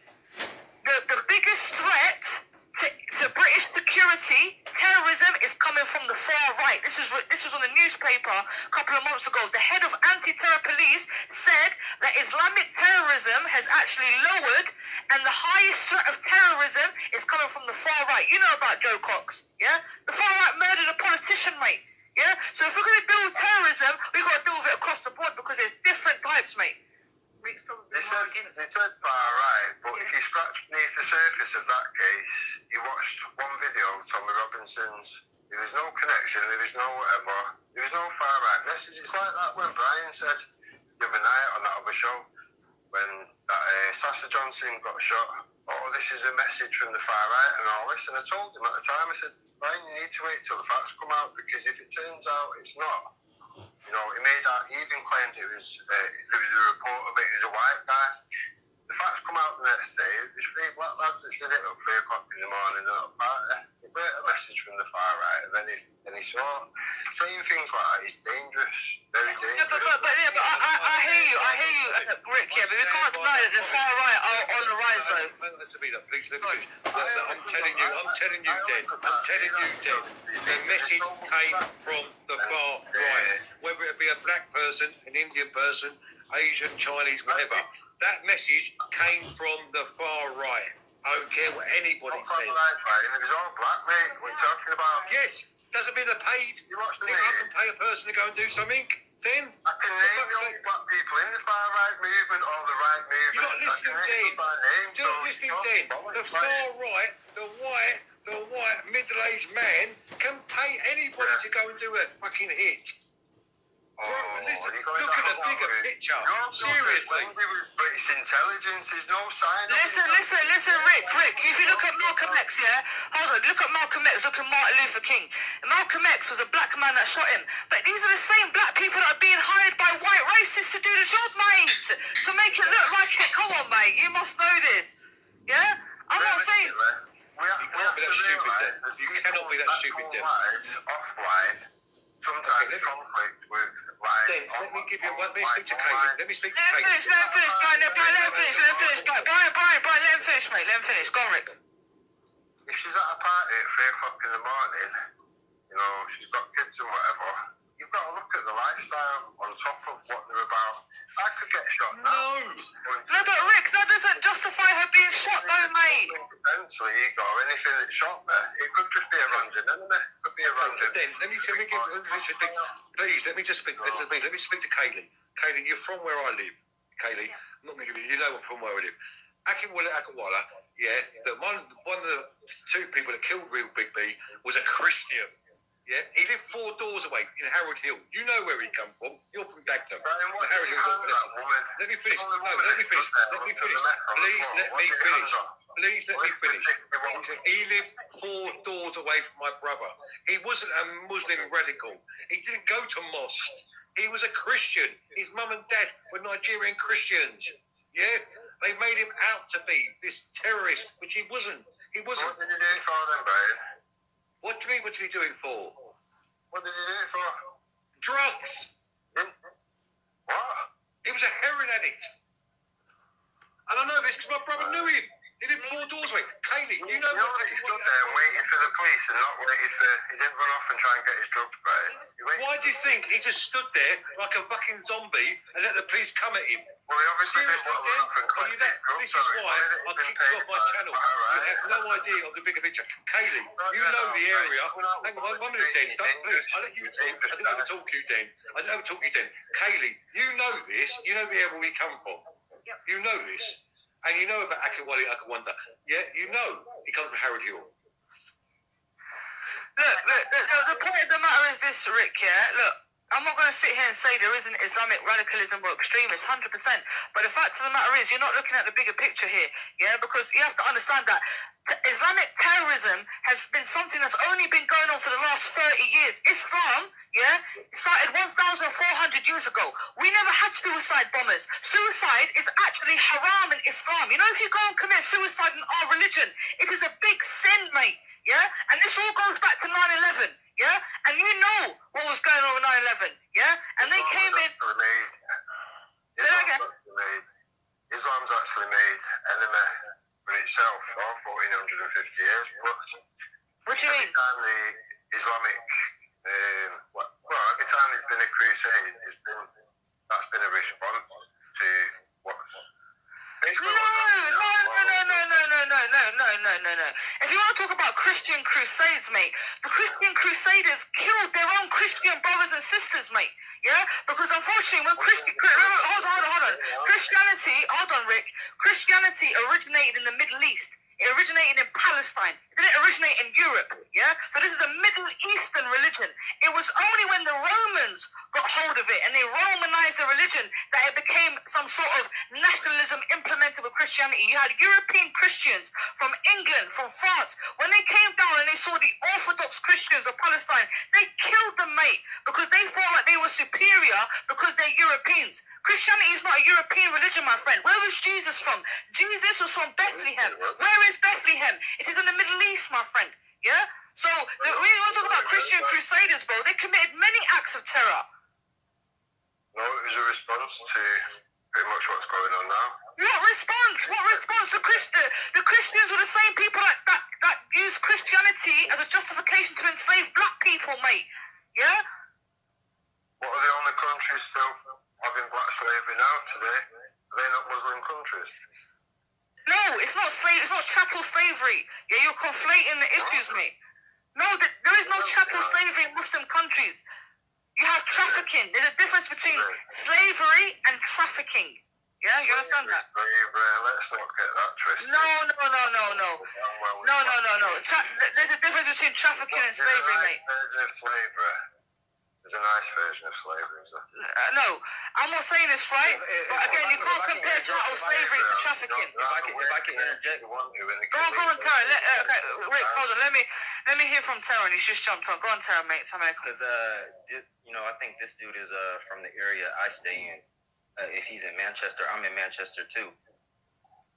the biggest threat to British security, terrorism, is coming from the far right. This was on the newspaper a couple of months ago. The head of anti-terror police said that Islamic terrorism has actually lowered, and the highest threat of terrorism is coming from the far right. You know about Joe Cox, yeah? The far right murdered a politician, mate. Yeah? So if we're going to deal with terrorism, we've got to deal with it across the board, because there's different types, mate. Rick's probably They more against. said far right, but if you scratch beneath the surface of that case, you watched one video of Tommy Robinson's. There was no connection, there was no whatever, there was no far right message. It's like that when Brian said the other night on that other show, when that Sasha Johnson got shot, oh, this is a message from the far right and all this. And I told him at the time, I said, Brian, you need to wait till the facts come out, because if it turns out it's not, you know, he even claimed there was a report of it as a white guy. The facts come out the next day, it was 3 black lads that did it at 3 o'clock in the morning at a party. It was a message from the far right of any sort. Saying things like that is dangerous, very dangerous. Yeah, but I hear you, Rick, yeah, but we can't deny that the far right are on the rise, though. Please, let me finish. I'm telling you, Den. The message came from the far right. Whether it be a black person, an Indian person, Asian, Chinese, whatever. That message came from the far right. I don't care what anybody says. It was all black, mate. What are you talking about? Yes, doesn't mean they're paid. You watch the I can pay a person to go and do something. Then I can name the only black people in the far right movement or the right movement. you're not listening, Den. You're not listening, Den. The far right, the white middle-aged man can pay anybody to go and do a fucking hit. Listen, look at the bigger picture. Seriously. British intelligence, there's no sign of Listen, Rick, if you look at Malcolm X, yeah? Hold on, look at Malcolm X, look at Martin Luther King. Malcolm X was a black man that shot him. But these are the same black people that are being hired by white racists to do the job, mate. To make it look like it. Come on, mate, you must know this. Yeah? I'm not saying... You can't be that stupid, Den. You cannot be that stupid, Den. Offline, sometimes conflict with line. Den, let me speak to Kate. Let me speak to Kate. Let him finish, Brian, let him finish, mate, let him finish. Go on, Rick. If she's at a party at 3 o'clock in the morning, you know, she's got kids and whatever, you you've got to look at the lifestyle on top of what they're about. I could get shot now. No, but Rick, that doesn't justify her being shot, though, mate. Potentially, ego, anything that's shot there. It could just be a random enemy. It could be a random. Then let me give. Please, let me just speak. Let me speak to Kaylee. Kaylee, you're from where I live. Kaylee, I'm not going to give you. You know from where I live. Akawala, yeah. One of the two people that killed Real Big B was a Christian. Yeah, he lived 4 doors away in Harold Hill. You know where he come from. You're from Dagenham. Harold Hill. Let me finish. No, let me finish. Let me finish. Please let me finish. Please let me finish. He lived 4 doors away from my brother. He wasn't a Muslim radical. He didn't go to mosques. He was a Christian. His mum and dad were Nigerian Christians. Yeah, they made him out to be this terrorist, which he wasn't. He wasn't. What did you do for them, Brian? What do you mean? What did he do it for? What did you do it for? Drugs. What? He was a heroin addict. And I know this because my brother knew him. He lived 4 doors away. Kaylee, you know what? He stood there and waited for the police and not waited for... He didn't run off and try and get his drugs back. Why do you think he just stood there like a fucking zombie and let the police come at him? Well, he obviously Seriously, didn't want to run off and collect his drugs. This is why I kicked you off my channel. You have no idea of the bigger picture. Kaylee, you know the area. Hang on, 1 minute, Den. Don't, please. I'll let you talk. I didn't overtalk you, Den. I didn't overtalk you, Den. Kaylee, you know this. You know the area we come from. You know this. And you know about Akawali Akawanda. Yeah, you know he comes from Harold Hill. Look, the point of the matter is this, Rick, yeah? Look, I'm not going to sit here and say there isn't Islamic radicalism or extremists, 100%. But the fact of the matter is you're not looking at the bigger picture here, yeah? Because you have to understand that Islamic terrorism has been something that's only been going on for the last 30 years. Islam, yeah, started 1,400 years ago. We never had suicide bombers. Suicide is actually haram in Islam. You know, if you go and commit suicide in our religion, it is a big sin, mate, yeah? And this all goes back to 9/11. Yeah, and you know what was going on with 9/11, yeah? And they came in... Islam's actually made enemy in itself for 1,450 years. But what do you mean? Every time the Islamic... every time there's been a crusade, that's been a response to what's... No. If you want to talk about Christian crusades, mate, the Christian crusaders killed their own Christian brothers and sisters, mate. Yeah? Because unfortunately, when hold on. Christianity originated in the Middle East. It originated in Palestine. It didn't originate in Europe, yeah? So this is a Middle Eastern religion. It was only when the Romans got hold of it and they Romanized the religion that it became some sort of nationalism implemented with Christianity. You had European Christians from England, from France. When they came down and they saw the Orthodox Christians of Palestine, they killed them, mate, because they felt like they were superior because they're Europeans. Christianity is not a European religion, my friend. Where was Jesus from? Jesus was from Bethlehem. Where is Bethlehem? It is in the Middle East, my friend. Yeah? So, when you want to talk about Christian crusaders, bro, they committed many acts of terror. No, it was a response to pretty much what's going on now. What response? The Christians were the same people that used Christianity as a justification to enslave black people, mate. Yeah? What are the only countries still having black slavery now today? Are they not Muslim countries? No, it's not slave. It's not chattel slavery. Yeah, you're conflating the issues, mate. No, there is no chattel slavery in Muslim countries. You have trafficking. There's a difference between slavery and trafficking. Yeah, you understand that? Let's not get that twisted. No. There's a difference between trafficking and slavery, mate. There's a nice version of slavery, is there? No, I'm not saying this right, but again, you can't compare chattel slavery to trafficking. If I can interject. Go on, Tara. Rick, hold on. Let me hear from Tara. He's just jumped on. Go on, Tara, mate. Because I think this dude is from the area I stay in. If he's in Manchester, I'm in Manchester too.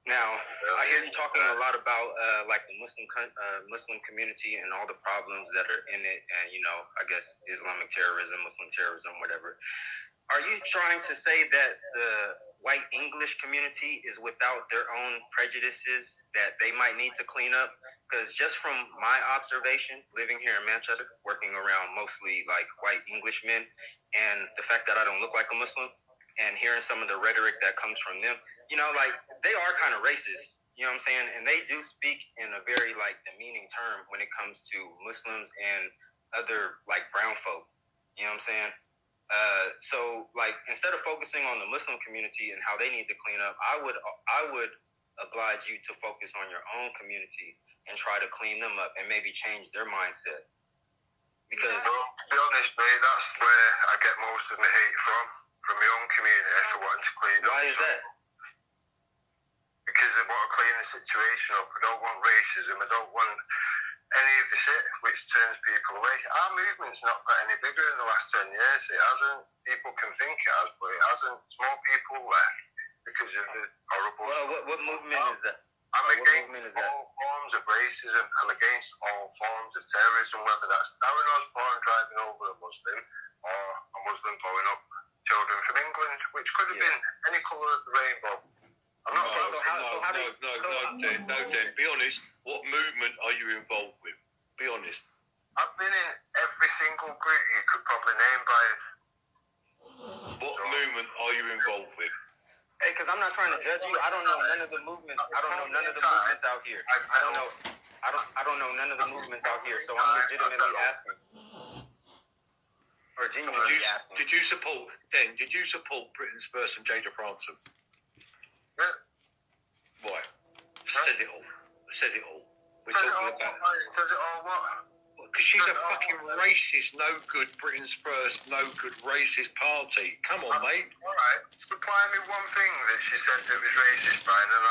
Now, I hear you talking a lot about like the Muslim community and all the problems that are in it, and I guess Islamic terrorism, Muslim terrorism, whatever. Are you trying to say that the white English community is without their own prejudices that they might need to clean up. Because just from my observation, living here in Manchester, working around mostly like white English men, and the fact that I don't look like a Muslim, and hearing some of the rhetoric that comes from them, you know, like they are kind of racist. You know what I'm saying? And they do speak in a very like demeaning term when it comes to Muslims and other like brown folk. You know what I'm saying? So like instead of focusing on the Muslim community and how they need to clean up, I would oblige you to focus on your own community and try to clean them up and maybe change their mindset. Because to be honest, mate, that's where I get most of my hate from my own community for wanting to clean up. why is that? Because I want to clean the situation up. I don't want racism. I don't want any of the shit which turns people away. Our movement's not got any bigger in the last 10 years. It hasn't. People can think it has, but it hasn't. It's more people left because of the horrible. Well, what movement is that? I'm What against movement is that? all forms of racism. I'm against all forms of terrorism, whether that's Darren Osborne driving over a Muslim or a Muslim blowing up children from England, which could have been any colour of the rainbow. I'm not No, Dan, be honest. What movement are you involved with? Be honest. I've been in every single group you could probably name, Brian. What movement are you involved with? Hey, because I'm not trying to judge you. I don't know none of the movements. I don't know none of the movements out here. I don't know none of the movements out here. So I'm legitimately asking. Or genuinely asking. Did you support Britain's first and Jada Franson? Yeah. Why? Says it all. We're talking about. Says it all what? Because she's a fucking racist, no good, Britain's first, no good racist party. Come on, mate. Alright, supply me one thing that she said that was racist, Brian, and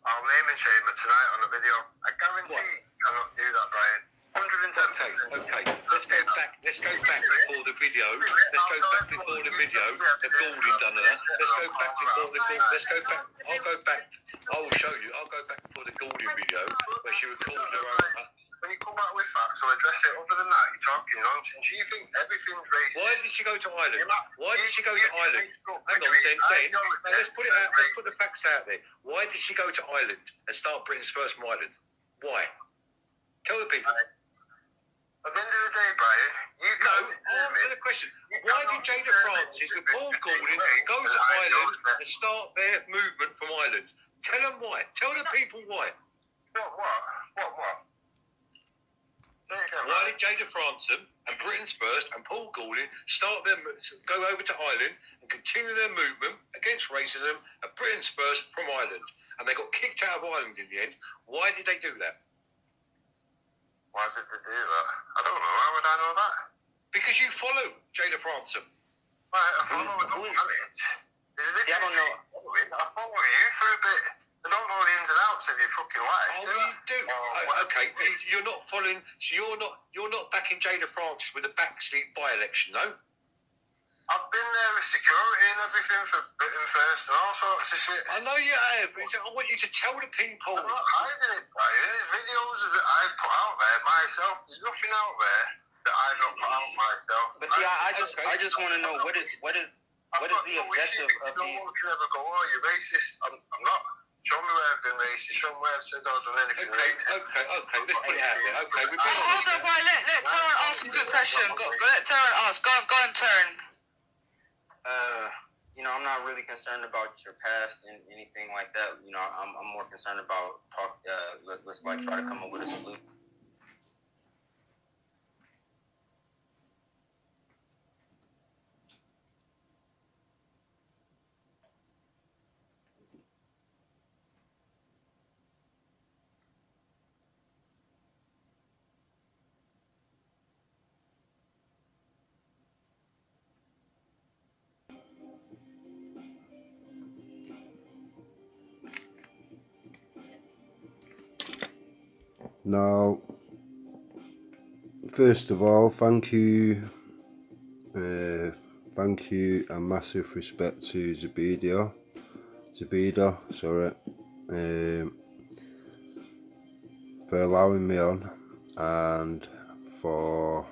I'll name and shame her tonight on the video. I guarantee you cannot do that, Brian. 110%. Okay. Let's go back before the video. The Gordon done that. I'll go back. I will show you. I'll go back before the Gordon video where she recorded her own. When you come out with facts or address it, other than that, you're talking nonsense. You think everything's racist. Why did she go to Ireland? Hang on, then. Let's put it out. Let's put the facts out there. Why did she go to Ireland and start Britain's first from Ireland? Why? Tell the people. At the end of the day, Brian, you can't answer the question. Why did Jada Francis with Paul Gordon go to Ireland and start their movement from Ireland? Tell them why. Tell the people why. What? Why did Jada Franson and Britain's First and Paul Gordon go over to Ireland and continue their movement against racism and Britain's First from Ireland? And they got kicked out of Ireland in the end. Why did they do that? Why did they do that? I don't know. How would I know that? Because you follow Jada Franson. Right, I follow it. I don't know. I follow you for a bit. I don't know the ins and outs of your fucking life. Oh, you do. Okay, you're not following. So you're not backing Jada Francis with a backseat by-election, no? I've been there with security and everything for Britain First and all sorts of shit. I know you have. But I want you to tell the people. I'm not hiding it, Brian. There's videos that I put out there myself. There's nothing out there that I've not put out myself. But see, I just want to know what is the objective of these. You ever go, oh, you're racist? I'm not. Show me where I've been racist. Show me where I've said I was on anything racist. Okay. Let's put it out there. Okay, we've been. Hold on, right. Let Taryn ask a good question. Let Taryn ask. Go on, Taryn. I'm not really concerned about your past and anything like that. I'm more concerned about let's try to come up with a solution. Now, first of all, thank you and massive respect to zoubida, for allowing me on and for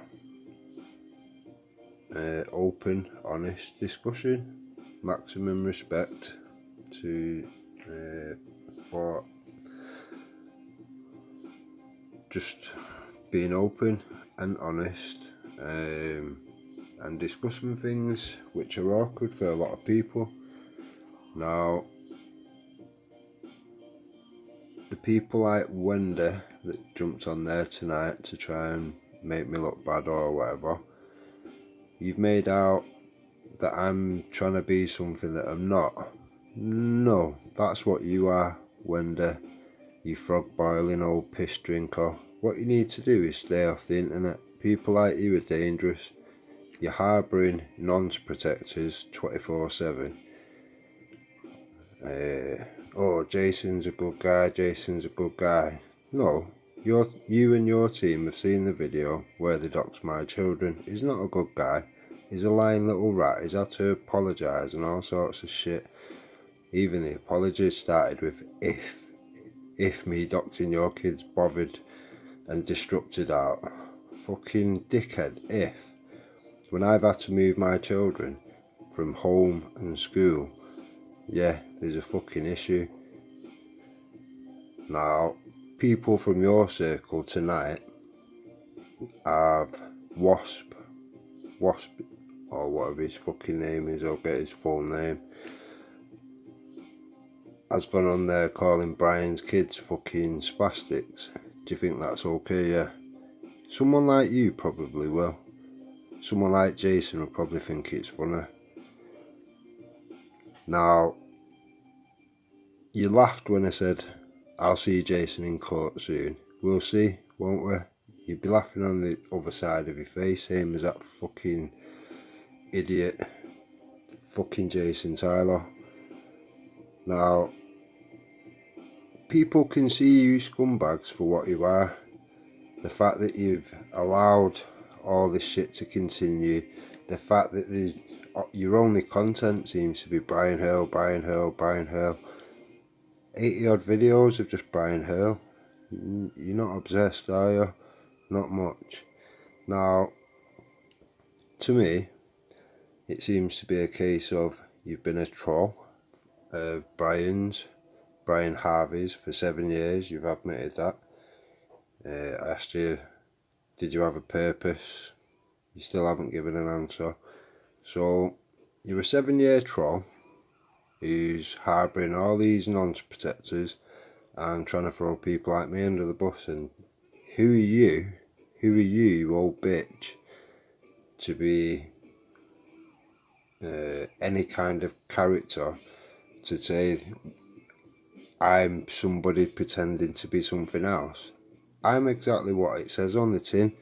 open, honest discussion. Maximum respect. for just being open and honest, and discussing things which are awkward for a lot of people. Now, the people like Wendy that jumped on there tonight to try and make me look bad or whatever, you've made out that I'm trying to be something that I'm not. No, that's what you are, Wendy, you frog boiling old piss drinker. What you need to do is stay off the internet. People like you are dangerous. You're harbouring nonce protectors 24/7. Oh, Jason's a good guy, Jason's a good guy. No, you and your team have seen the video where they doxed my children. He's not a good guy. He's a lying little rat. He's had to apologise and all sorts of shit. Even the apologies started with if me doxing your kids bothered and disrupted out. Fucking dickhead, if. When I've had to move my children from home and school, yeah, there's a fucking issue. Now, people from your circle tonight have Wasp, or whatever his fucking name is, I'll get his full name, has gone on there calling Brian's kids fucking spastics. Do you think that's okay? Yeah. Someone like you probably will. Someone like Jason will probably think it's funny. Now, you laughed when I said, I'll see Jason in court soon. We'll see, won't we? You'd be laughing on the other side of your face, same as that fucking idiot, fucking Jason Tyler. Now, people can see you scumbags for what you are. The fact that you've allowed all this shit to continue, the fact that your only content seems to be Brian Hurl, Brian Hurl, Brian Hurl. 80 odd videos of just Brian Hurl. You're not obsessed, are you? Not much. Now, to me, it seems to be a case of you've been a troll of Brian Harvey's for 7 years. You've admitted that. I asked you, did you have a purpose? You still haven't given an answer. So, you're a 7-year troll who's harbouring all these nonce protectors and trying to throw people like me under the bus. And who are you, you old bitch, to be any kind of character to say I'm somebody pretending to be something else? I'm exactly what it says on the tin.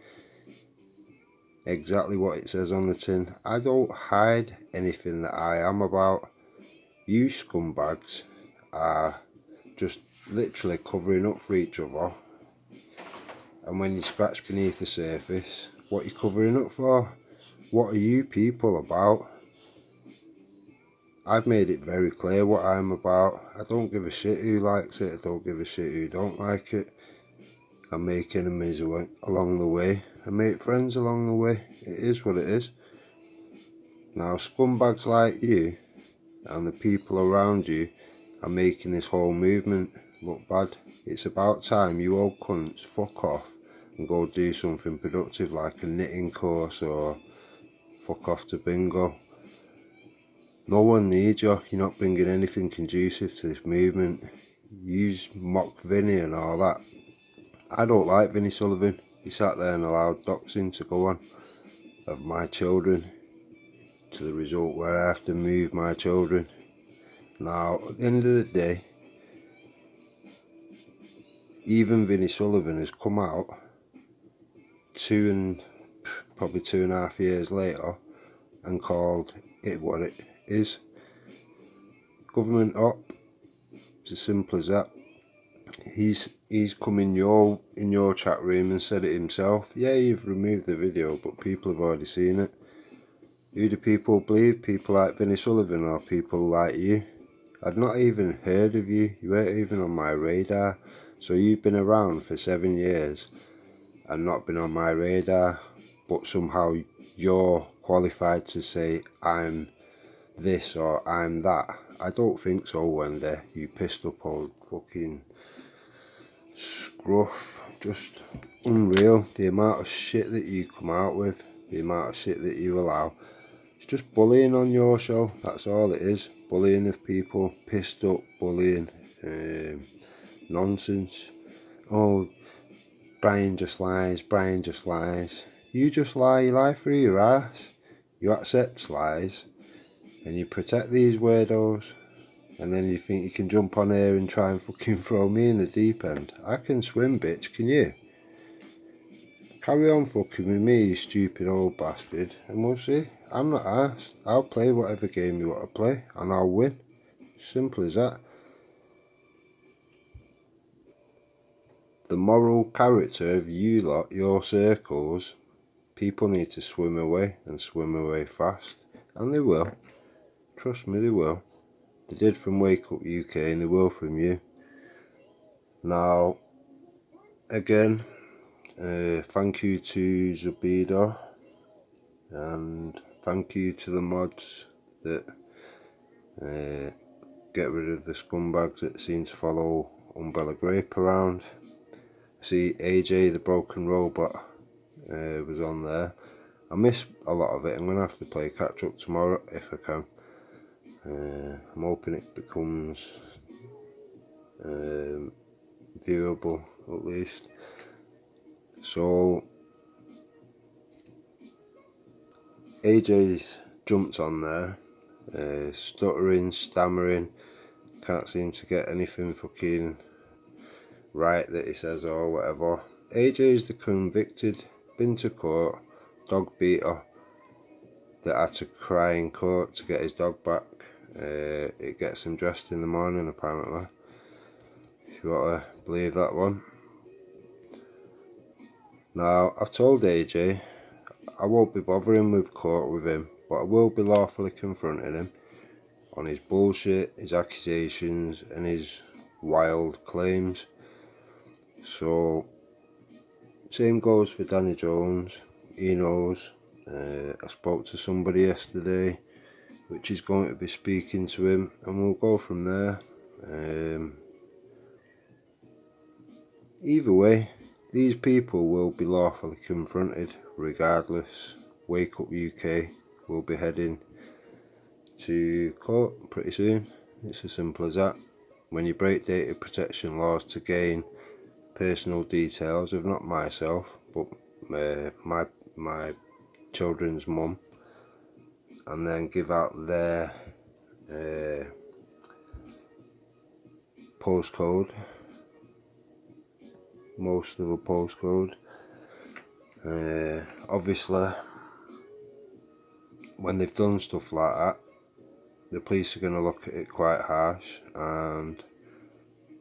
Exactly what it says on the tin. I don't hide anything that I am about. You scumbags are just literally covering up for each other. And when you scratch beneath the surface, what are you covering up for? What are you people about? I've made it very clear what I'm about. I don't give a shit who likes it. I don't give a shit who don't like it. I make enemies along the way. I make friends along the way. It is what it is. Now, scumbags like you and the people around you are making this whole movement look bad. It's about time you old cunts fuck off and go do something productive like a knitting course or fuck off to bingo. No one needs you. You're not bringing anything conducive to this movement. You mock Vinny and all that. I don't like Vinny Sullivan. He sat there and allowed doxing to go on of my children to the result where I have to move my children. Now, at the end of the day, even Vinny Sullivan has come out probably 2.5 years later and called it what it is. Government up. It's as simple as that. He's come in your chat room and said it himself. Yeah, you've removed the video, but people have already seen it. Who do people believe? People like Vinny Sullivan or people like you? I'd not even heard of you. You weren't even on my radar. So you've been around for 7 years and not been on my radar, but somehow you're qualified to say I'm this or I'm that. I don't think so, Wendy. You pissed up old fucking scruff. Just unreal. The amount of shit that you come out with, the amount of shit that you allow. It's just bullying on your show. That's all it is. Bullying of people. Pissed up bullying. Nonsense. Oh, Brian just lies. Brian just lies. You just lie. You lie through your ass. You accept lies. And you protect these weirdos. And then you think you can jump on here and try and fucking throw me in the deep end. I can swim, bitch. Can you? Carry on fucking with me, you stupid old bastard. And we'll see. I'm not arsed. I'll play whatever game you want to play. And I'll win. Simple as that. The moral character of you lot, your circles, people need to swim away and swim away fast. And they will. Trust me, they will. They did from Wake Up UK and they will from you. Now, again, thank you to zoubida and thank you to the mods that get rid of the scumbags that seem to follow Umbrella Grape around. See, AJ the Broken Robot was on there. I missed a lot of it. I'm going to have to play catch up tomorrow if I can. I'm hoping it becomes viewable at least. So AJ's jumped on there, stuttering, stammering, can't seem to get anything fucking right that he says or whatever. AJ's the convicted, been to court, dog beater that had to cry in court to get his dog back. It gets him dressed in the morning apparently, if you want to believe that one. Now, I've told AJ I won't be bothering with court with him, but I will be lawfully confronting him on his bullshit, his accusations and his wild claims. So, same goes for Danny Jones. He knows. I spoke to somebody yesterday which is going to be speaking to him and we'll go from there. Either way, these people will be lawfully confronted regardless. Wake Up UK will be heading to court pretty soon. It's as simple as that. When you break data protection laws to gain personal details of not myself but my children's mum, and then give out their postcode, most of a postcode. Obviously, when they've done stuff like that, the police are going to look at it quite harsh, and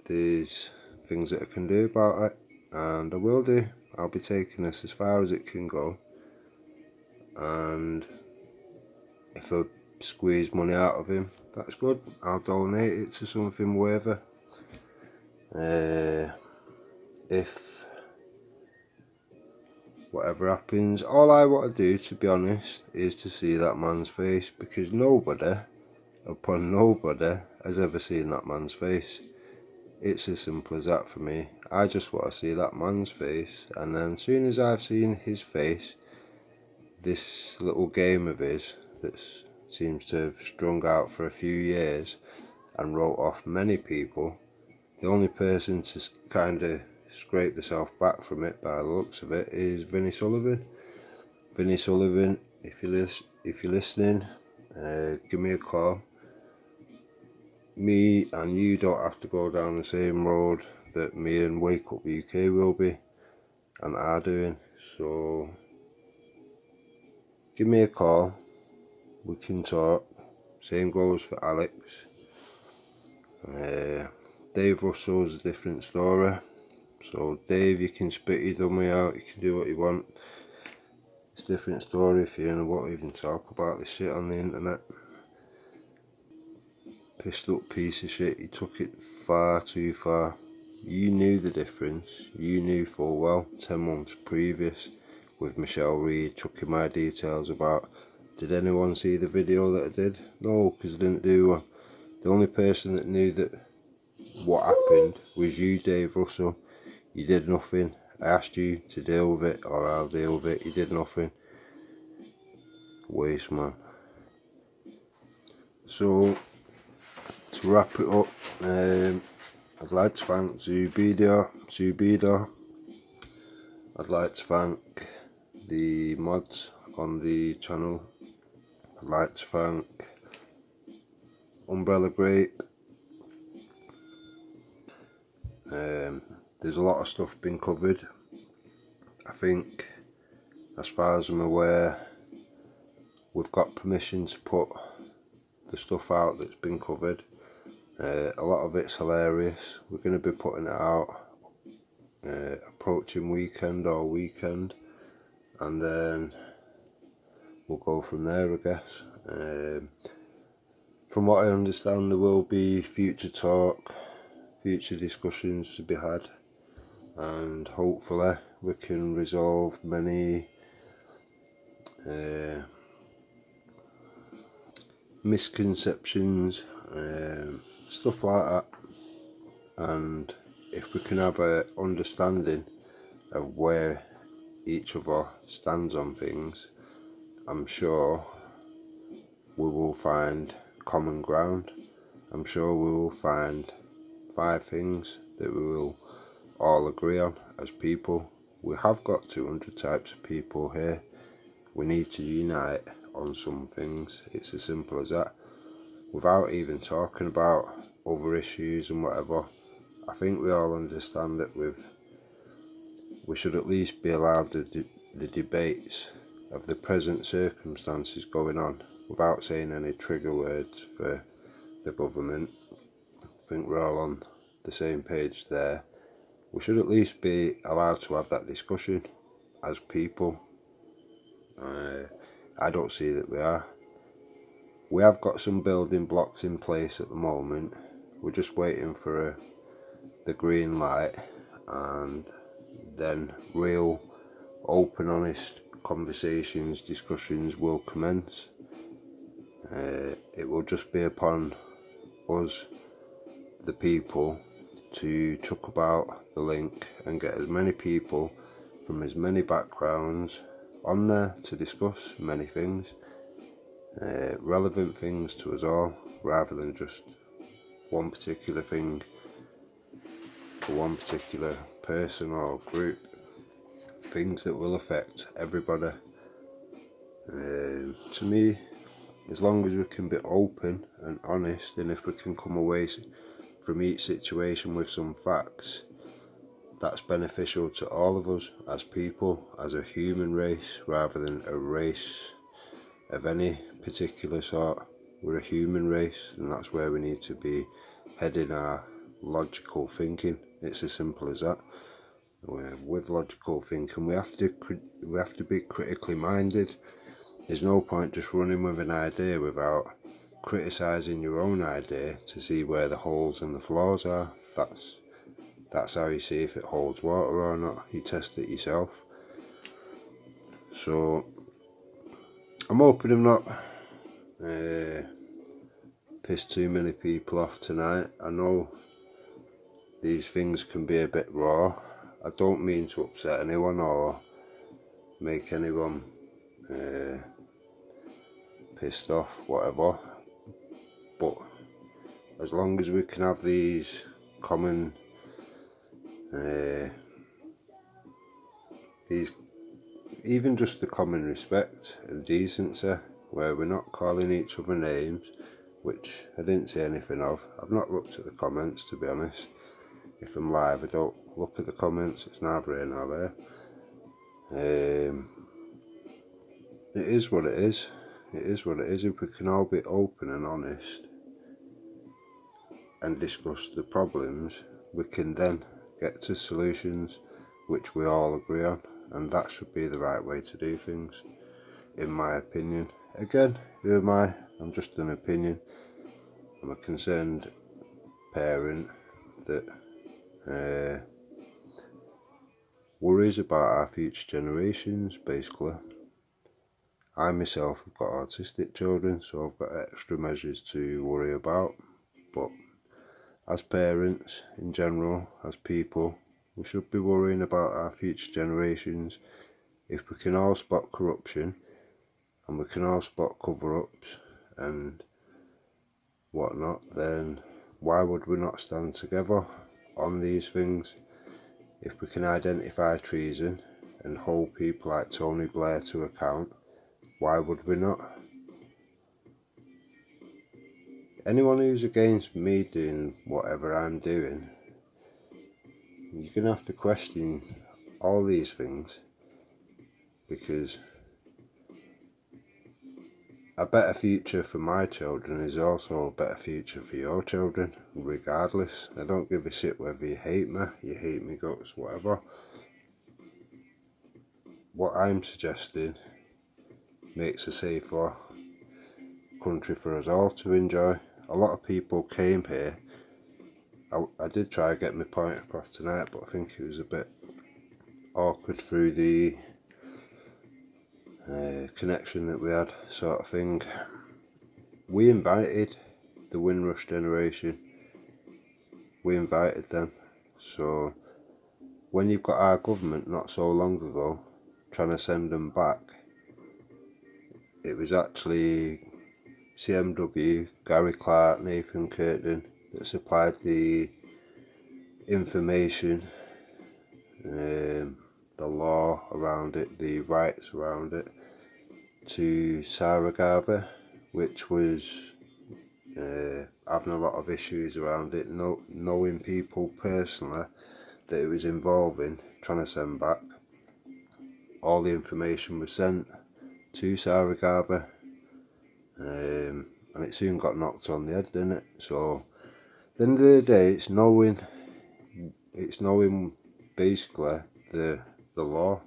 there's things that I can do about it, and I will do. I'll be taking this as far as it can go, and if I squeeze money out of him, that's good. I'll donate it to something worthy. If whatever happens, all I want to do, to be honest, is to see that man's face, because nobody, upon nobody, has ever seen that man's face. It's as simple as that for me. I just want to see that man's face, and then as soon as I've seen his face, this little game of his that seems to have strung out for a few years and wrote off many people, the only person to kind of scrape herself back from it by the looks of it is Vinnie Sullivan. Vinnie Sullivan, if you're listening, give me a call. Me and you don't have to go down the same road that me and Wake Up UK will be and are doing, so give me a call, we can talk. Same goes for Alex. Dave Russell's a different story. So Dave, you can spit your dummy out, you can do what you want. It's a different story for you, and I won't even talk about this shit on the internet. Pissed up piece of shit, you took it far too far. You knew the difference, you knew full well 10 months previous with Michelle Reed chucking my details about. Did anyone see the video that I did? No, because I didn't do one. The only person that knew that what happened was you, Dave Russell. You did nothing. I asked you to deal with it, or I'll deal with it. You did nothing. Waste, man. So, to wrap it up, I'd like to thank zoubida. I'd like to thank the mods on the channel. I'd like to thank Umbrella Grape. There's a lot of stuff been covered. I think, as far as I'm aware, we've got permission to put the stuff out that's been covered. A lot of it's hilarious. We're going to be putting it out approaching weekend, and then we'll go from there, I guess. From what I understand, there will be future talk, future discussions to be had, and hopefully we can resolve many misconceptions, stuff like that, and if we can have a understanding of where each other stands on things, I'm sure we will find common ground. I'm sure we will find 5 things that we will all agree on as people. We have got 200 types of people here. We need to unite on some things. It's as simple as that. Without even talking about other issues and whatever, I think we all understand that we should at least be allowed the debates of the present circumstances going on without saying any trigger words for the government. I think we're all on the same page there. We should at least be allowed to have that discussion as people. I don't see that we are. We have got some building blocks in place at the moment. We're just waiting for the green light, and then real open, honest conversations, discussions will commence. It will just be upon us, the people, to chuck about the link and get as many people from as many backgrounds on there to discuss many things, relevant things to us all, rather than just one particular thing for one particular person or group. Things that will affect everybody. To me, as long as we can be open and honest, and if we can come away from each situation with some facts, that's beneficial to all of us as people, as a human race, rather than a race of any particular sort. We're a human race, and that's where we need to be heading our logical thinking. It's as simple as that. With logical thinking, we have to be critically minded. There's no point just running with an idea without criticising your own idea to see where the holes and the flaws are. That's how you see if it holds water or not. You test it yourself. So I'm hoping I'm not pissed too many people off tonight. I know these things can be a bit raw. I don't mean to upset anyone or make anyone pissed off, whatever, but as long as we can have these common even just the common respect and decency, where we're not calling each other names, which I didn't say anything of. I've not looked at the comments, to be honest. If I'm live, I don't look at the comments. It's neither here nor there. It is what it is. It is what it is. If we can all be open and honest and discuss the problems, we can then get to solutions which we all agree on, and that should be the right way to do things, in my opinion. Again, who am I? I'm just an opinion. I'm a concerned parent that worries about our future generations, basically. I myself have got autistic children, so I've got extra measures to worry about. but as parents in general, as people, we should be worrying about our future generations. If we can all spot corruption and we can all spot cover-ups and whatnot, then why would we not stand together on these things? If we can identify treason and hold people like Tony Blair to account, why would we not? Anyone who's against me doing whatever I'm doing, you're going to have to question all these things, because a better future for my children is also a better future for your children, regardless. I don't give a shit whether you hate me guts, whatever. What I'm suggesting makes a safer country for us all to enjoy. A lot of people came here. I did try to get my point across tonight, but I think it was a bit awkward through the connection that we had, sort of thing. We invited the Windrush generation. We invited them. So when you've got our government not so long ago trying to send them back, it was actually CMW, Gary Clark, Nathan Curtin that supplied the information, the law around it, the rights around it, to Sarah Garver, which was having a lot of issues around it, knowing people personally that it was involving, trying to send back. All the information was sent to Sarah Garver, and it soon got knocked on the head, didn't it? So at the end of the day, it's knowing basically the law.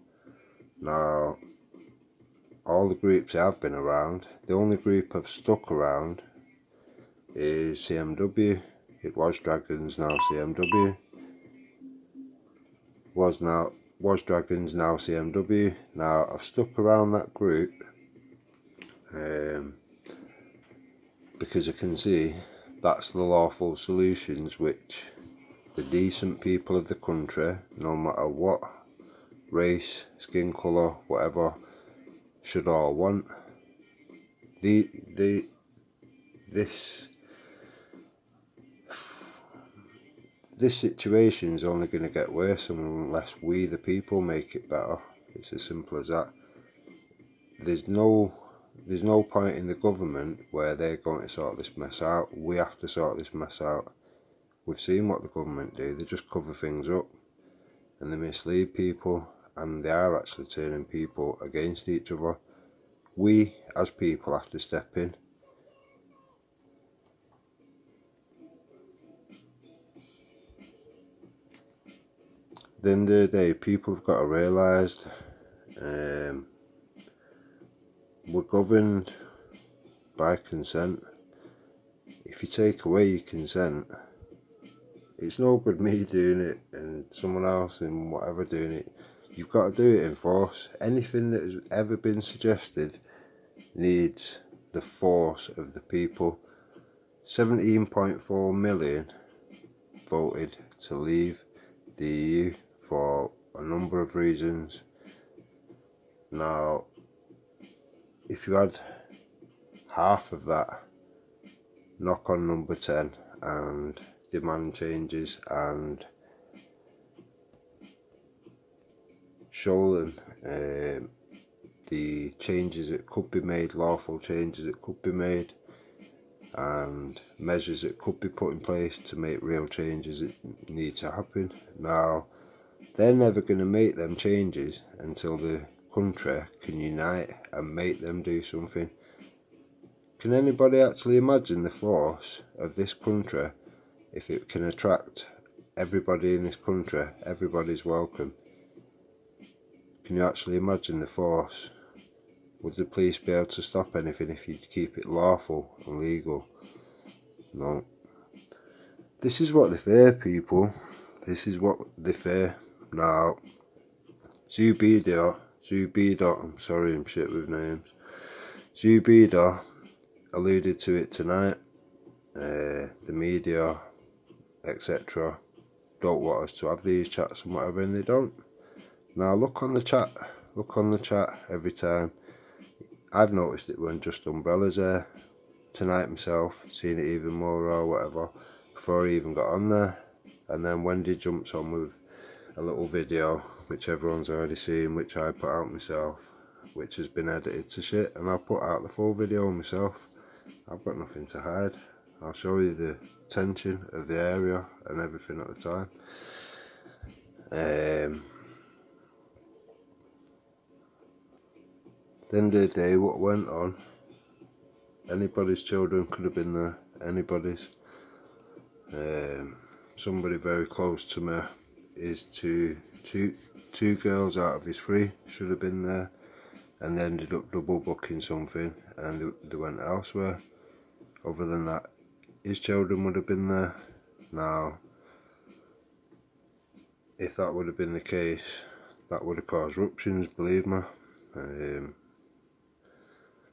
Now, all the groups I've been around, the only group I've stuck around is CMW. It was Dragons, now CMW. Was Dragons, now CMW. Now I've stuck around that group because I can see that's the lawful solutions which the decent people of the country, no matter what race, skin colour, whatever, should all want. This situation is only going to get worse unless we, the people, make it better. It's as simple as that. There's no point in the government where they're going to sort this mess out. We have to sort this mess out. We've seen what the government do. They just cover things up and they mislead people, and they are actually turning people against each other. We, as people, have to step in. At the end of the day, people have got to realise we're governed by consent. If you take away your consent, it's no good me doing it and someone else and whatever doing it. You've got to do it in force. Anything that has ever been suggested needs the force of the people. 17.4 million voted to leave the EU for a number of reasons. Now, if you had half of that knock on number 10 and demand changes and show them the changes that could be made, lawful changes that could be made, and measures that could be put in place to make real changes that need to happen. Now, they're never going to make them changes until the country can unite and make them do something. Can anybody actually imagine the force of this country if it can attract everybody in this country? Everybody's welcome. Can you actually imagine the force? Would the police be able to stop anything if you keep it lawful and legal? No. This is what they fear, people. This is what they fear. Now, zoubida, I'm sorry, I'm shit with names. Zoubida alluded to it tonight. the media, etc., don't want us to have these chats and whatever, and they don't. Now look on the chat every time. I've noticed it when Just Umbrellas there tonight myself, seen it even more or whatever, before I even got on there. And then Wendy jumps on with a little video, which everyone's already seen, which I put out myself, which has been edited to shit, and I'll put out the full video myself. I've got nothing to hide. I'll show you the tension of the area and everything at the time. The end of the day, what went on, anybody's children could have been there, anybody's. Somebody very close to me is two girls out of his three should have been there, and they ended up double booking something and they went elsewhere. Other than that, his children would have been there. Now, if that would have been the case, that would have caused ruptions, believe me.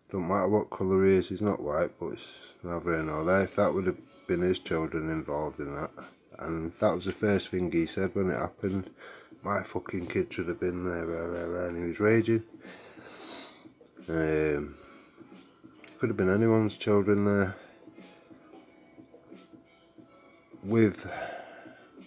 Don't matter what colour he is, he's not white, but it's neither here nor there. If that would have been his children involved in that, and that was the first thing he said when it happened, my fucking kid should have been there, and he was raging. Could have been anyone's children there. With